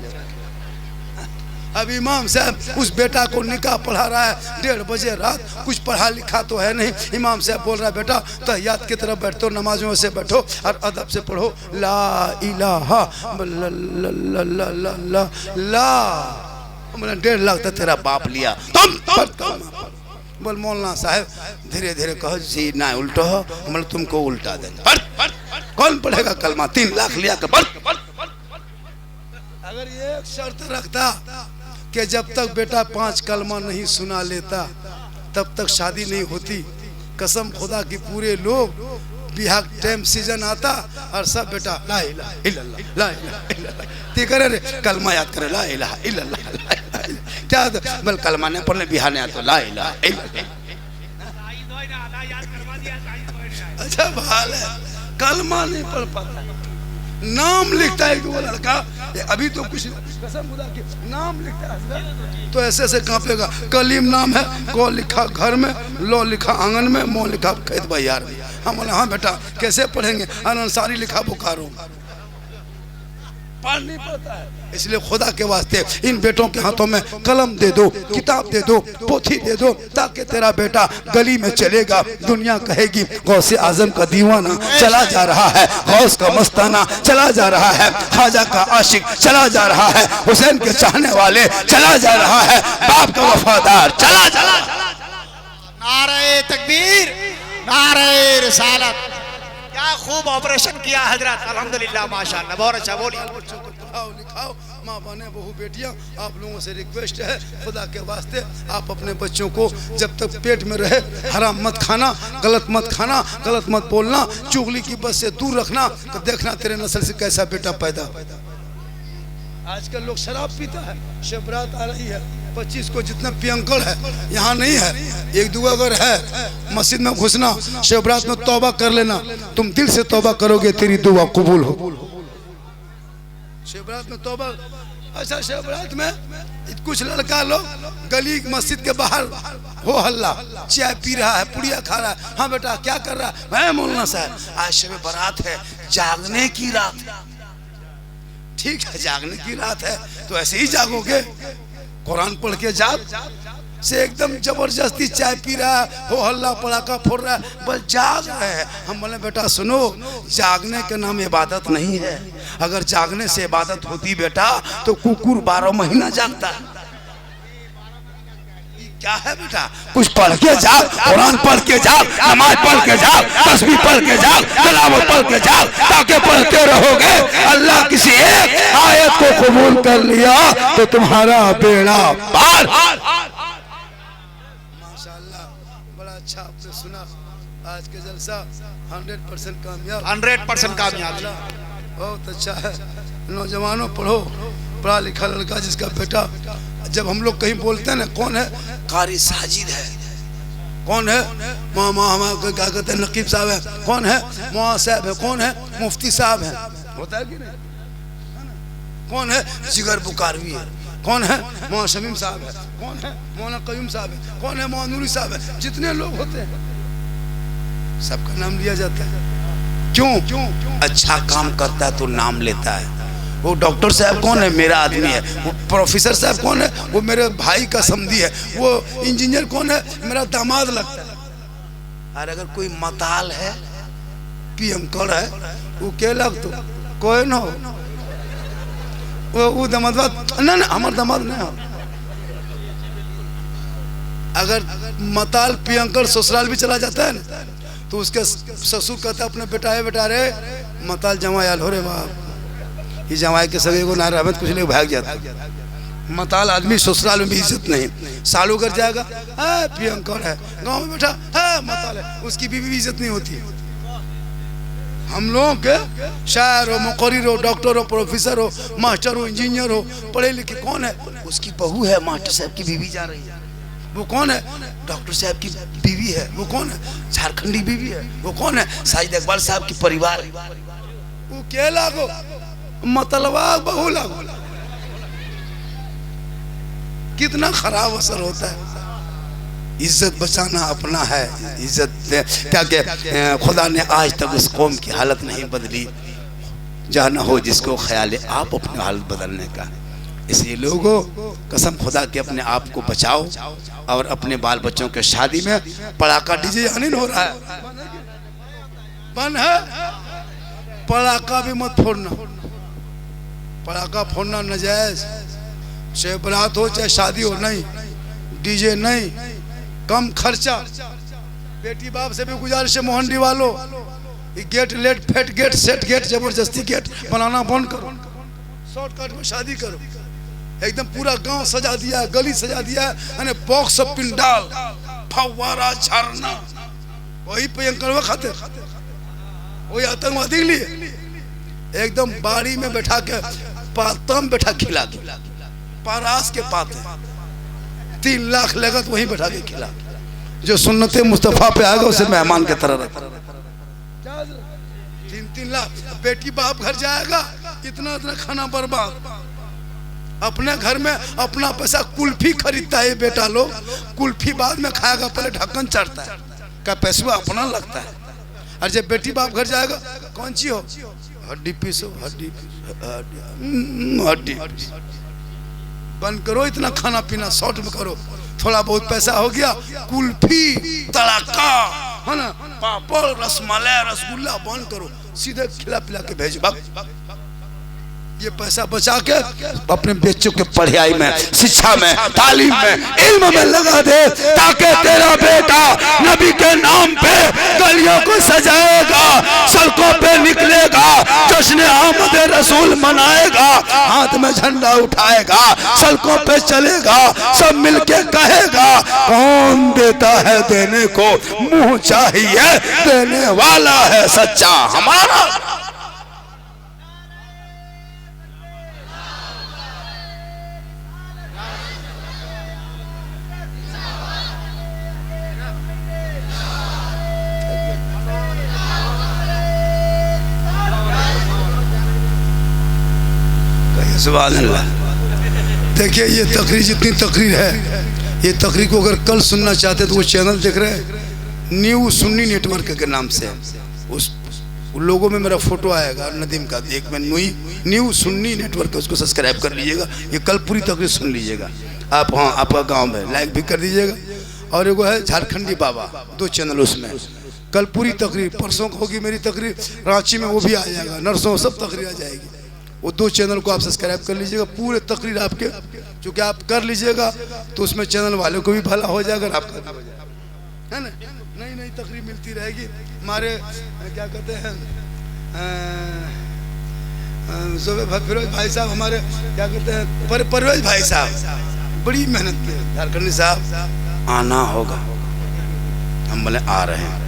अब इमाम साहब उस बेटा को निकाह पढ़ा रहा है 1:30 बजे रात, कुछ पढ़ा लिखा तो है नहीं। इमाम साहब बोल रहा है बेटा तहियात की तरफ बैठो, नमाजों से बैठो और अदब से पढ़ो ला इलाहा ला। 1.5 लाख तक तेरा बाप लिया, तुम बोल मौलाना साहब धीरे धीरे कहो जी ना उल्टो हो, मतलब तुमको उल्टा देंगे। कौन पढ़ेगा कलमा? 3 लाख लिया कर। अगर एक शर्त रखता कि जब तक बेटा 5 कलमा नहीं सुना लेता तब तक शादी नहीं होती, कसम खुदा की पूरे लोग बिहार टाइम सीजन आता और सब बेटा ला इलाहा इल्लल्लाह ला इलाहा इल्लल्लाह ती करे रे, कलमा याद करे ला इलाहा इल्लल्लाह। क्या बल कलमा नहीं पढ़ने बिहार नहीं आता ला इलाहा इल्लल्लाह। अच्छा भाल है, कलमा नहीं पढ़ पाता, नाम लिखता है कि वो लड़का अभी तो कुछ कसम खुदा की नाम लिखता है तो ऐसे ऐसे कांपेगा। कलीम नाम है, को लिखा घर में, लो लिखा आंगन में, मो लिखा खेत बाजार में। हम बोले हाँ बेटा कैसे पढ़ेंगे? अंसारी लिखा बोकारो। पार नहीं पड़ता है। इसलिए खुदा के वास्ते इन बेटों के हाथों में कलम दे दो, किताब दे दो, पोथी दे दो, ताकि तेरा बेटा गली में चलेगा, दुनिया कहेगी गौसे आजम का दीवाना चला जा रहा है, गौस का मस्ताना चला जा रहा है, ख्वाजा का आशिक चला जा रहा है, हुसैन के चाहने वाले चला जा रहा है, बाप का वफादार चला चला। नारे तकबीर, नारे रिसालत। क्या खूब ऑपरेशन किया हजरत, अल्हम्दुलिल्लाह माशाअल्लाह, बहुत अच्छा। बोलिए। बच्चों को पढ़ाओ लिखाओ, माँ बहने बहू बेटियाँ, आप लोगों से रिक्वेस्ट है खुदा के वास्ते, आप अपने बच्चों को जब तक पेट में रहे हराम मत खाना, गलत मत खाना, गलत मत बोलना, चुगली की बस से दूर रखना, तो देखना तेरे नस्ल से कैसा बेटा पैदा। आजकल लोग शराब पीता है, शबरात आ रही है 25 को, जितना पियंकड़ है यहाँ नहीं है, एक दो अगर है मस्जिद में घुसना, शबरात में तौबा कर लेना, तुम दिल से तौबा करोगे तेरी दुआ कबूल हो। शबरात में तौबा। अच्छा, शबरात में कुछ लड़का लोग गली मस्जिद के बाहर हो हल्ला, चाय पी रहा है, पुड़िया खा रहा है, हाँ बेटा क्या कर रहा है, मैं मौलाना साहब आज शब बारात है, जागने की रात है। ठीक है, जागने की रात है तो ऐसे ही जागोगे, कुरान पढ़ के जाग से एकदम जबरदस्ती चाय पी रहा है, हो हल्ला पड़ाका फोड़ रहा है, बस जाग रहे हैं। हम बोले बेटा सुनो, जागने के नाम इबादत नहीं है, अगर जागने से इबादत होती बेटा तो कुकुर 12 महीना जागता है। क्या है बेटा, कुछ पढ़ के जाओ, कुरान पढ़ के जाओ, नमाज पढ़ के जाओ, तस्बीह पढ़ के जाओ, तिलावत पढ़ के जाओ, ताकि पढ़ते रहोगे अल्लाह किसी एक आयत को कबूल कर लिया तो तुम्हारा बेड़ा पार। माशाअल्लाह, बड़ा अच्छा आपने सुना आज के जलसा, 100% कामयाब, 100% कामयाब। बहुत अच्छा है। नौजवानों पढ़ो, पढ़ा लिखा लड़का जिसका बेटा, जब हम लोग कहीं बोलते हैं ना कौन है, कारी साजिद है, कौन है मामा हमारा क्या कहते हैं, नकीब साहब है, कौन है मौलाना साहब है, कौन है मुफ्ती साहब है, होता है कि नहीं, कौन है जिगर बुकारवी है, कौन है मौलाना शमीम साहब है, कौन है मौलाना कयूम साहब है, कौन है मौलाना नूरी साहब है, जितने लोग होते हैं सबका नाम लिया जाता है। क्यों? अच्छा काम करता है तो नाम लेता है। वो डॉक्टर साहब कौन है, मेरा आदमी है, वो प्रोफेसर साहब कौन है, वो मेरे भाई का समधी है, वो इंजीनियर कौन है, मेरा दामाद लगता है। और अगर कोई मताल है, पियंकड़ है, वो क्या लगतो कोई न हो, वो दामाद ना हमारे दामाद नहीं हो। अगर मताल पियंकड़ ससुराल भी चला जाता है ना, तो उसके ससुर कहता है अपने बेटा रे मताल जमायाल हो रे बाप, ये जमाई के सगे को ना रहमत कुछ नहीं भाग जाता। मताल आदमी ससुराल में भी इज्जत नहीं, सालों कर जाएगा पियंकड़ है, गांव में बैठा है मताल है, उसकी बीवी भी इज्जत नहीं होती। हम लोगों के शायर हो, मुकर्रिर हो, डॉक्टर हो, प्रोफेसर हो, मास्टर हो, इंजीनियर हो, पढ़े लिखे, कौन है उसकी बहू है, मास्टर साहब की बीवी जा रही है, वो कौन है डॉक्टर साहब की बीवी है, वो कौन है झारखंडी बीवी है, वो कौन है साजिद इकबाल साहब की परिवार, वो क्या लागो मतलबा बहु लागो। कितना खराब असर होता है। इज्जत बचाना अपना है, इज्जत क्या क्या खुदा ने आज तक उस कौम की हालत नहीं बदली, जहाँ न हो जिसको ख्याल है आप अपनी हालत बदलने का। इसलिए लोगों कसम खुदा के अपने आप को बचाओ, और अपने बाल बच्चों के शादी में पड़ाका डीजे अनिल हो रहा है, बन है, पड़ाका भी मत फोड़ना, पड़ाका फोड़ना नाजायज, चाहे बारात हो चाहे शादी हो, नहीं डीजे नहीं, कम खर्चा। बेटी बाप से भी गुजारिश है मोहंडी वालों, गेट लेट फेट गेट सेट गेट जबरदस्ती गेट बनाना बंद करो, शॉर्टकट में शादी करो। एकदम पूरा गांव सजा दिया है, गली सजा दिया है, बॉक्स पिंडाल फव्वारा झरना, वही पियंकड़वा खाते, वही आतंकवादी के लिए एकदम बाड़ी में बैठा के पातम बैठा खिला दो, पारास के पाते 3 लाख लगत वहीं बैठा के खिला, जो सुन्नते मुस्तफा पे आएगा उसे मेहमान की तरह रख। 3 लाख बेटी बाप घर जाएगा, इतना खाना बर्बाद। अपने घर में अपना पैसा कुल्फी खरीदता है बेटा लोग, कुल्फी बाद में खाएगा, पहले ढक्कन चढ़ता है, का पैसा अपना लगता है। और जब बेटी बाप घर जाएगा, कौन सी हो हड्डी पीसो, हड्डी हड्डी बंद करो, इतना खाना पीना शॉर्ट में करो। थोड़ा बहुत पैसा हो गया, कुल्फी तड़का है ना, पापड़ रसमलाई रसगुल्ला बंद करो, सीधे खिला पिला के भेजो। ये पैसा बचा के अपने बच्चों के पढ़ाई में, शिक्षा में, तालीम में, इल्म में लगा दे, ताकि तेरा बेटा नबी के नाम पे गलियों को सजाएगा, सड़कों पे निकलेगा, जश्न आमद रसूल मनाएगा, हाथ में झंडा उठाएगा, सड़कों पे चलेगा, सब मिलके कहेगा कौन देता है देने को, मुंह चाहिए देने वाला है सच्चा हमारा। सुभान अल्लाह। देखिए ये तकरीर जितनी तकरीर है, ये तकरीर को अगर कल सुनना चाहते तो वो चैनल देख रहे हैं न्यू सुन्नी नेटवर्क के नाम से, उस लोगों में मेरा फोटो आएगा नदीम का, एक में न्यू सुन्नी नेटवर्क, उसको सब्सक्राइब कर लीजिएगा। ये कल पूरी तकरीर सुन लीजिएगा आप, हाँ आपका गांव में लाइक भी कर दीजिएगा। और एगो है झारखंडी बाबा, 2 चैनल, उसमें कल पूरी तकरीर, परसों को होगी मेरी तकरीर, रांची में वो भी आ जाएगा, नरसों सब तकरीर आ जाएगी। वो 2 चैनल को आप सब्सक्राइब कर लीजिएगा, पूरे तकरीर आपके, क्योंकि आप कर लीजिएगा तो उसमें चैनल वालों को भी भला हो जाएगा, आपका भी हो जाएगा, है ना। नई नई तकरीर मिलती रहेगी। हमारे क्या कहते हैं फिरोज भाई साहब, हमारे क्या कहते हैं परवेज भाई साहब, बड़ी मेहनत की, झारखंडी साहब आना होगा, हम बोले आ रहे हैं,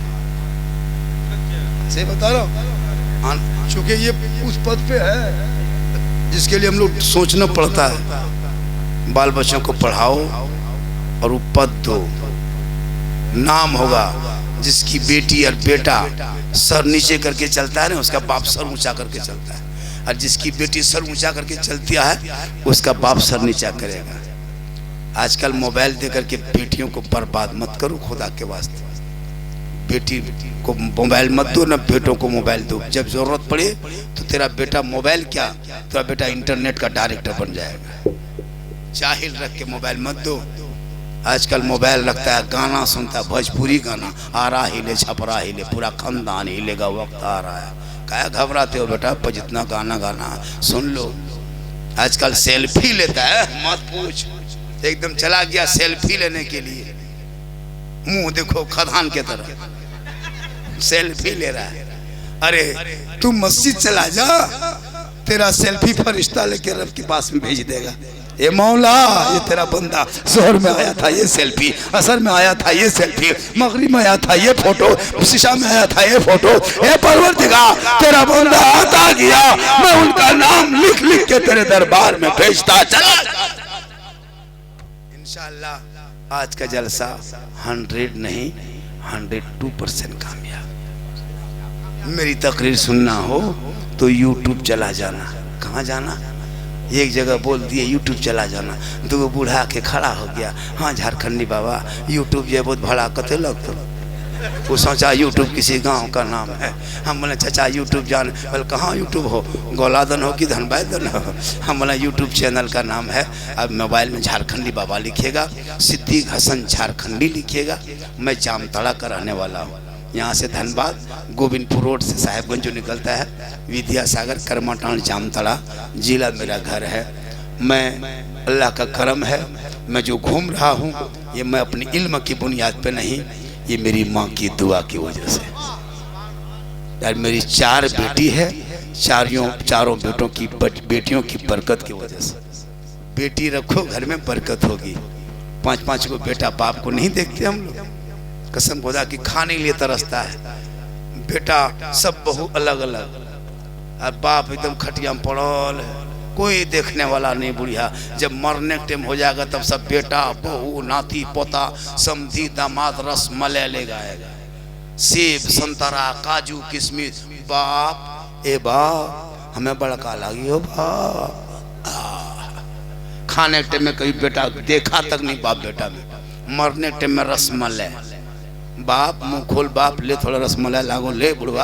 सही बता रहा हूँ, चूंकि ये उस पद पे है जिसके लिए हम लोग सोचना पड़ता है। बाल बच्चों को पढ़ाओ और वो पद दो, नाम होगा जिसकी बेटी और बेटा सर नीचे करके चलता है ना, उसका बाप सर ऊंचा करके चलता है, और जिसकी बेटी सर ऊंचा करके चलती है उसका बाप सर नीचा करेगा। आजकल मोबाइल दे करके बेटियों को बर्बाद मत करो, खुदा के वास्ते। बेटी को मोबाइल मत दो, ना बेटों को मोबाइल दो। जब जरूरत पड़े तो तेरा बेटा मोबाइल क्या, तेरा बेटा इंटरनेट का डायरेक्टर बन जाएगा। जाहिल रख के मोबाइल मत दो। आजकल मोबाइल रखता है, गाना सुनता है, भोजपुरी गाना, आरा हिले छपरा हिले, पूरा खानदान हिलेगा, वक्त आ रहा है। क्या घबराते हो बेटा, पर जितना गाना गाना सुन लो। आजकल सेल्फी लेता है, मत पूछ, एकदम चला गया सेल्फी लेने के लिए, मुंह देखो खदान के तरह सेल्फी ले रहा है। अरे तू मस्जिद चला जा, तेरा सेल्फी फरिश्ता लेके रब के पास में भेज देगा। ये मौला, ये तेरा बंदा जोहर में आया था ये सेल्फी, असर में आया था ये सेल्फी, मगरिब में आया था ये फोटो, शीशा में आया था ये फोटो। ये परवरदिगार, तेरा बंदा आता गया, मैं उनका नाम लिख लिख के तेरे दरबार में भेजता चला। इंशाअल्लाह आज का जलसा 100 नहीं 102% कामयाब। मेरी तकरीर सुनना हो तो यूट्यूब चला जाना। कहाँ जाना, एक जगह बोल दिए यूट्यूब चला जाना, तो बूढ़ा के खड़ा हो गया, हाँ झारखंडी बाबा यूट्यूब ये बहुत भड़ा कते लगता। वो सोचा यूट्यूब किसी गांव का नाम है। हम बोले चाचा यूट्यूब जान, बोले कहाँ यूट्यूब हो, गौलादन हो कि धनबादन हो। हम बोले यूट्यूब चैनल का नाम है, अब मोबाइल में झारखंडी बाबा लिखिएगा, सिद्दीक हसन झारखंडी लिखिएगा। मैं जामताड़ा का रहने वाला हूँ, यहाँ से धनबाद गोविंदपुर रोड से साहेबगंज जो निकलता है, विद्यासागर करमाटान जामताड़ा जिला मेरा घर है। मैं अल्लाह का करम है, मैं जो घूम रहा हूँ ये मैं अपनी इल्म की बुनियाद पे नहीं, ये मेरी माँ की दुआ की वजह से। यार मेरी 4 बेटी है, चारों बेटियों की बरकत की वजह से। बेटी रखो घर में बरकत होगी। 5-5 को बेटा बाप को नहीं देखते हम लोग, कसम खुदा की खाने के लिए तरसता है। बेटा सब बहू अलग अलग, और बाप एकदम खटिया में पड़ल है, कोई देखने वाला नहीं। बुढ़िया जब मरने का टाइम हो जाएगा तब सब बेटा बहू नाती पोता समधी दामाद रस मलाई ले गाएगा, सेब संतरा काजू किशमिश। बाप ए बाप हमें बड़का लगी हो बाप। खाने के टाइम में कभी बेटा देखा तक नहीं बाप बेटा में। मरने के टाइम में रसमलाई, बाप मुंह खोल, बाप ले थोड़ा रसमलाई लागो, ले बुढ़वा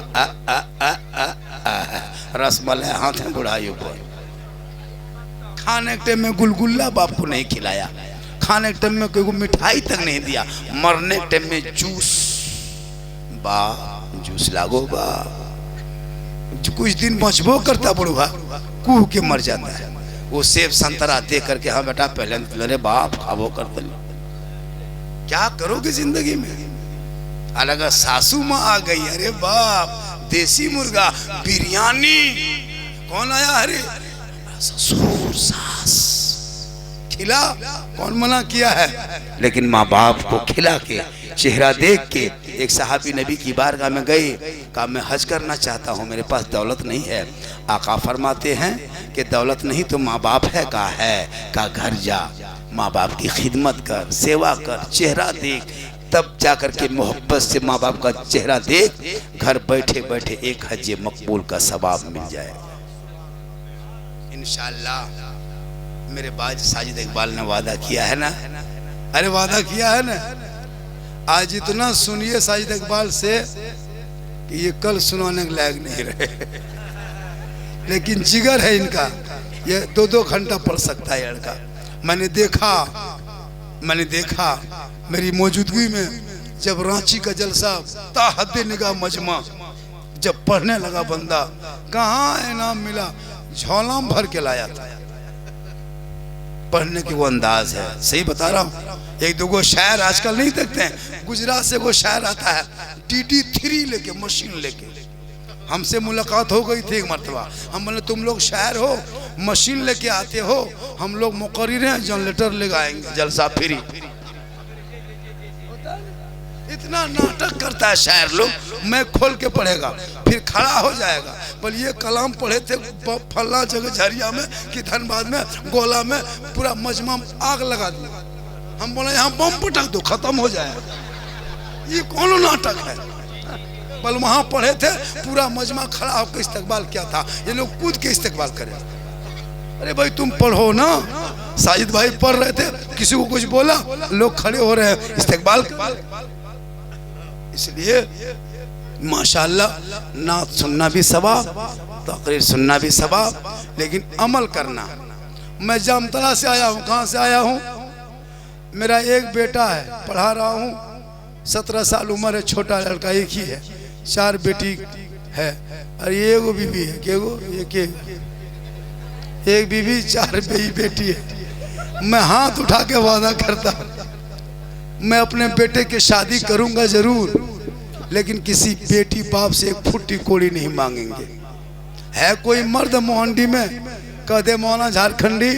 रसमलाई हाथ में बुढ़ाइयों को। खाने के टाइम में गुलगुल्ला बाप को नहीं खिलाया, खाने के टाइम में कोई को मिठाई तक नहीं दिया, मरने के टाइम में जूस बा जूस लागो बा। कुछ दिन बचबो करता बुढ़वा, कूह के मर जाता है। वो सेब संतरा दे करके हाँ बेटा पहले अरे बाप खाबो करते। क्या करोगे जिंदगी में? अलग सासू माँ आ गई, अरे बाप देसी मुर्गा बिरयानी। कौन आया? अरे ससुर सास। खिला, कौन मना किया है? लेकिन माँ बाप को खिला के चेहरा देख के एक सहाबी नबी की बारगाह में गए, कहा मैं हज करना चाहता हूँ, मेरे पास दौलत नहीं है। आका फरमाते हैं कि दौलत नहीं तो माँ बाप है। कहा है, कहा घर जा, माँ बाप की खिदमत कर, सेवा कर, चेहरा देख, तब जाकर के मोहब्बत से माँ बाप का चेहरा देख, घर बैठे बैठे एक हज मकबूल का सवाब मिल जाए इंशाअल्लाह। मेरे बाज साजिद इकबाल ने वादा किया है ना, अरे वादा किया है ना। आज इतना सुनिए साजिद इकबाल से कि ये कल सुनाने के लायक नहीं रहे, लेकिन जिगर है इनका, ये 2-2 घंटा पढ़ सकता है लड़का। मैंने देखा मेरी मौजूदगी में जब रांची का जलसा ताहद्दे निगाह मजमा जब पढ़ने लगा बंदा, कहाँ इनाम मिला, झोलाम भर के लाया था। पढ़ने की वो अंदाज है, सही बता रहा हूँ। 1-2 शायर आजकल नहीं देखते हैं, गुजरात से वो शायर आता है DD3 लेके, मशीन लेके। हमसे मुलाकात हो गई थी एक मरतबा, हम बोले तुम लोग शायर हो, मशीन लेके आते हो, हम लोग मुकर्रिर हैं, जनरेटर लेके आएंगे, जलसा फ्री। इतना नाटक करता है शायर लोग। मैं खोल के पढ़ेगा, फिर खड़ा हो जाएगा, पर ये कलाम पढ़े थे फल्ला जगह झरिया में कि धनबाद में गोला में पूरा मजमा आग लगा दिया। हम बोले यहाँ बम पटक दो, खत्म हो जाएगा। ये कौन नाटक है? बल वहां पढ़े थे, पूरा मजमा खड़ा होकर इस्तकबाल किया था, ये लोग कूद के इस्तकबाल करे। अरे भाई तुम पढ़ो ना। साजिद भाई पढ़ रहे थे, किसी को कुछ बोला, लोग खड़े हो रहे हैं इस्तकबाल। इसलिए माशाअल्लाह नात सुनना भी सवाब, तकरीर सुनना भी सवाब, लेकिन अमल करना। मैं जामतला से आया हूँ। कहाँ से आया हूँ? मेरा एक बेटा है, पढ़ा रहा हूँ, 17 साल उम्र है, छोटा लड़का एक ही है, 4 बेटी है, और ये एगो बीबी है। केगो? एक बीबी 4 बेटी है। मैं हाथ उठा के वादा करता मैं अपने बेटे की शादी करूंगा जरूर, लेकिन किसी बेटी बाप से एक फुट्टी कोड़ी नहीं मांगेंगे। है कोई मर्द मोहंडी में कह दे मौना झारखंडी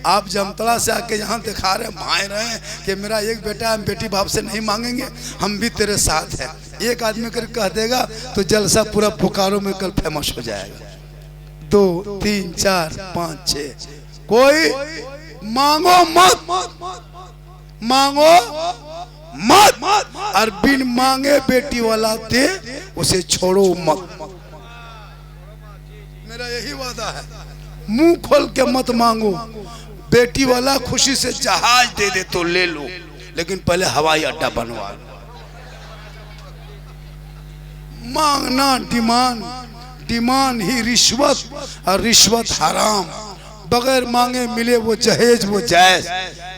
आप जमतला से आके यहाँ दिखा रहे भाई रहे कि मेरा एक बेटा हम बेटी बाप से नहीं मांगेंगे, हम भी तेरे साथ है। एक आदमी कर कह देगा तो जलसा पूरा बोकारो में कल फेमस हो जाएगा। 2 3 4 5 6 कोई मांगो मत, मांगो मत, और बिन मांगे बेटी वाला दे, उसे छोड़ो मत। मेरा यही वादा है, मुंह खोल के मत मांगो। बेटी वाला खुशी से जहाज दे दे तो ले लो, लेकिन पहले हवाई अड्डा बनवा लो। मांगना डिमांड ही रिश्वत, और रिश्वत हराम। बगैर मांगे मिले वो जहेज वो जायज।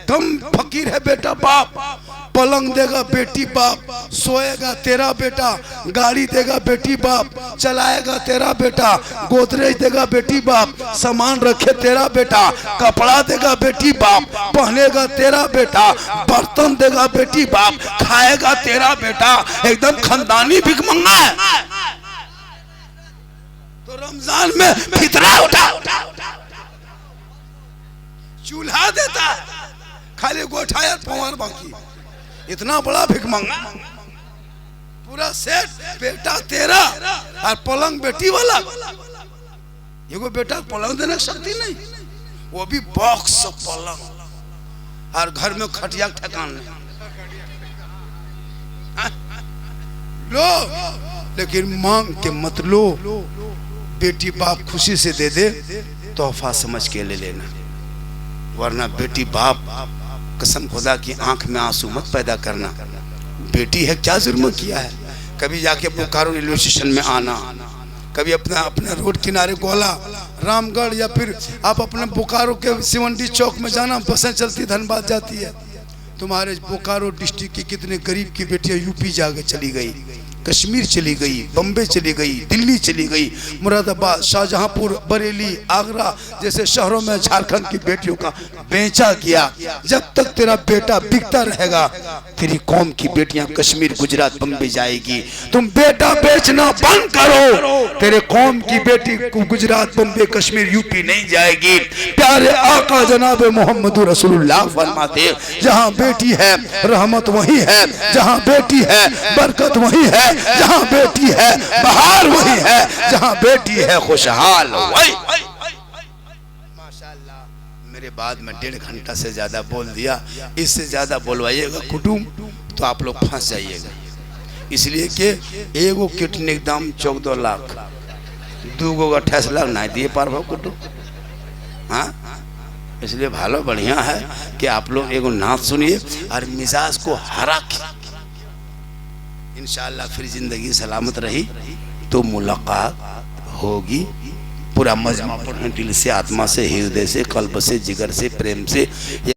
कम फकीर है बेटा बाप, पलंग देगा बेटी बाप, सोएगा तेरा बेटा, गाड़ी देगा बेटी बाप, चलाएगा तेरा बेटा, गोदरेज देगा बेटी बाप, सामान रखे तेरा बेटा, कपड़ा देगा बेटी बाप, पहनेगा तेरा बेटा, बर्तन देगा बेटी बाप, खाएगा तेरा बेटा। एकदम खानदानी भिखमंगा है। तो रमजान में फितरा उठा चूल्हा देता है, खाली गोठाया पवार बाकी। इतना बड़ा भिखमंगा, पूरा सेट, बेटा तेरा और पलंग बेटी वाला। एगो बेटा पलंग देने की शक्ति नहीं, वो भी बॉक्स पलंग, और घर में खटिया ठेकान नहीं। लो, लेकिन मांग के मत लो। बेटी बाप खुशी से दे दे, तोहफा समझ के ले लेना, वरना बेटी बाप कसम खुदा की आंख में आंसू मत पैदा करना। बेटी है, क्या जुर्म किया है? कभी जाके बोकारो रेलवे स्टेशन में आना, कभी अपना अपने रोड किनारे गोला रामगढ़ या फिर आप अपने बोकारो के सिवंडी चौक में जाना, बसें चलती धनबाद जाती है। तुम्हारे बोकारो डिस्ट्रिक्ट की कितने गरीब की बेटियां यूपी जाके चली गई, कश्मीर चली गई, बम्बे चली गई, दिल्ली चली गई, मुरादाबाद, शाहजहांपुर, बरेली, आगरा जैसे शहरों में झारखंड की बेटियों का बेचा गया। जब तक तेरा बेटा बिकता रहेगा तेरी कौम की बेटियां कश्मीर, गुजरात, बम्बे जाएगी। तुम बेटा बेचना बंद करो, तेरे कौम की बेटी गुजरात, बम्बे, कश्मीर, यूपी नहीं जाएगी। प्यारे आका जनाब मोहम्मद रसूलुल्लाह फरमाते, जहां बेटी है रहमत वही है, जहां बेटी है बरकत वही है, जहां बेटी है बहार वही है, जहां बेटी है खुशहाल वही। माशाअल्लाह, मेरे बाद में 1.5 घंटा से ज्यादा बोल दिया, इससे ज्यादा बोलवाइएगा कुटुम तो आप लोग फंस जाइएगा। इसलिए कि एगो किडनी के दाम 14 लाख, 2 को 28 लाख नहीं दिए पार भाव कुटुम। हाँ, इसलिए भालो बढ़िया है कि आप लोग एगो नाच सुनिए और मिजाज को हरा के इंशाअल्लाह फिर जिंदगी सलामत रही तो मुलाकात होगी। पूरा मजमा पढ़ने दिल से, आत्मा से, हृदय से, कल्ब से, जिगर से, प्रेम से।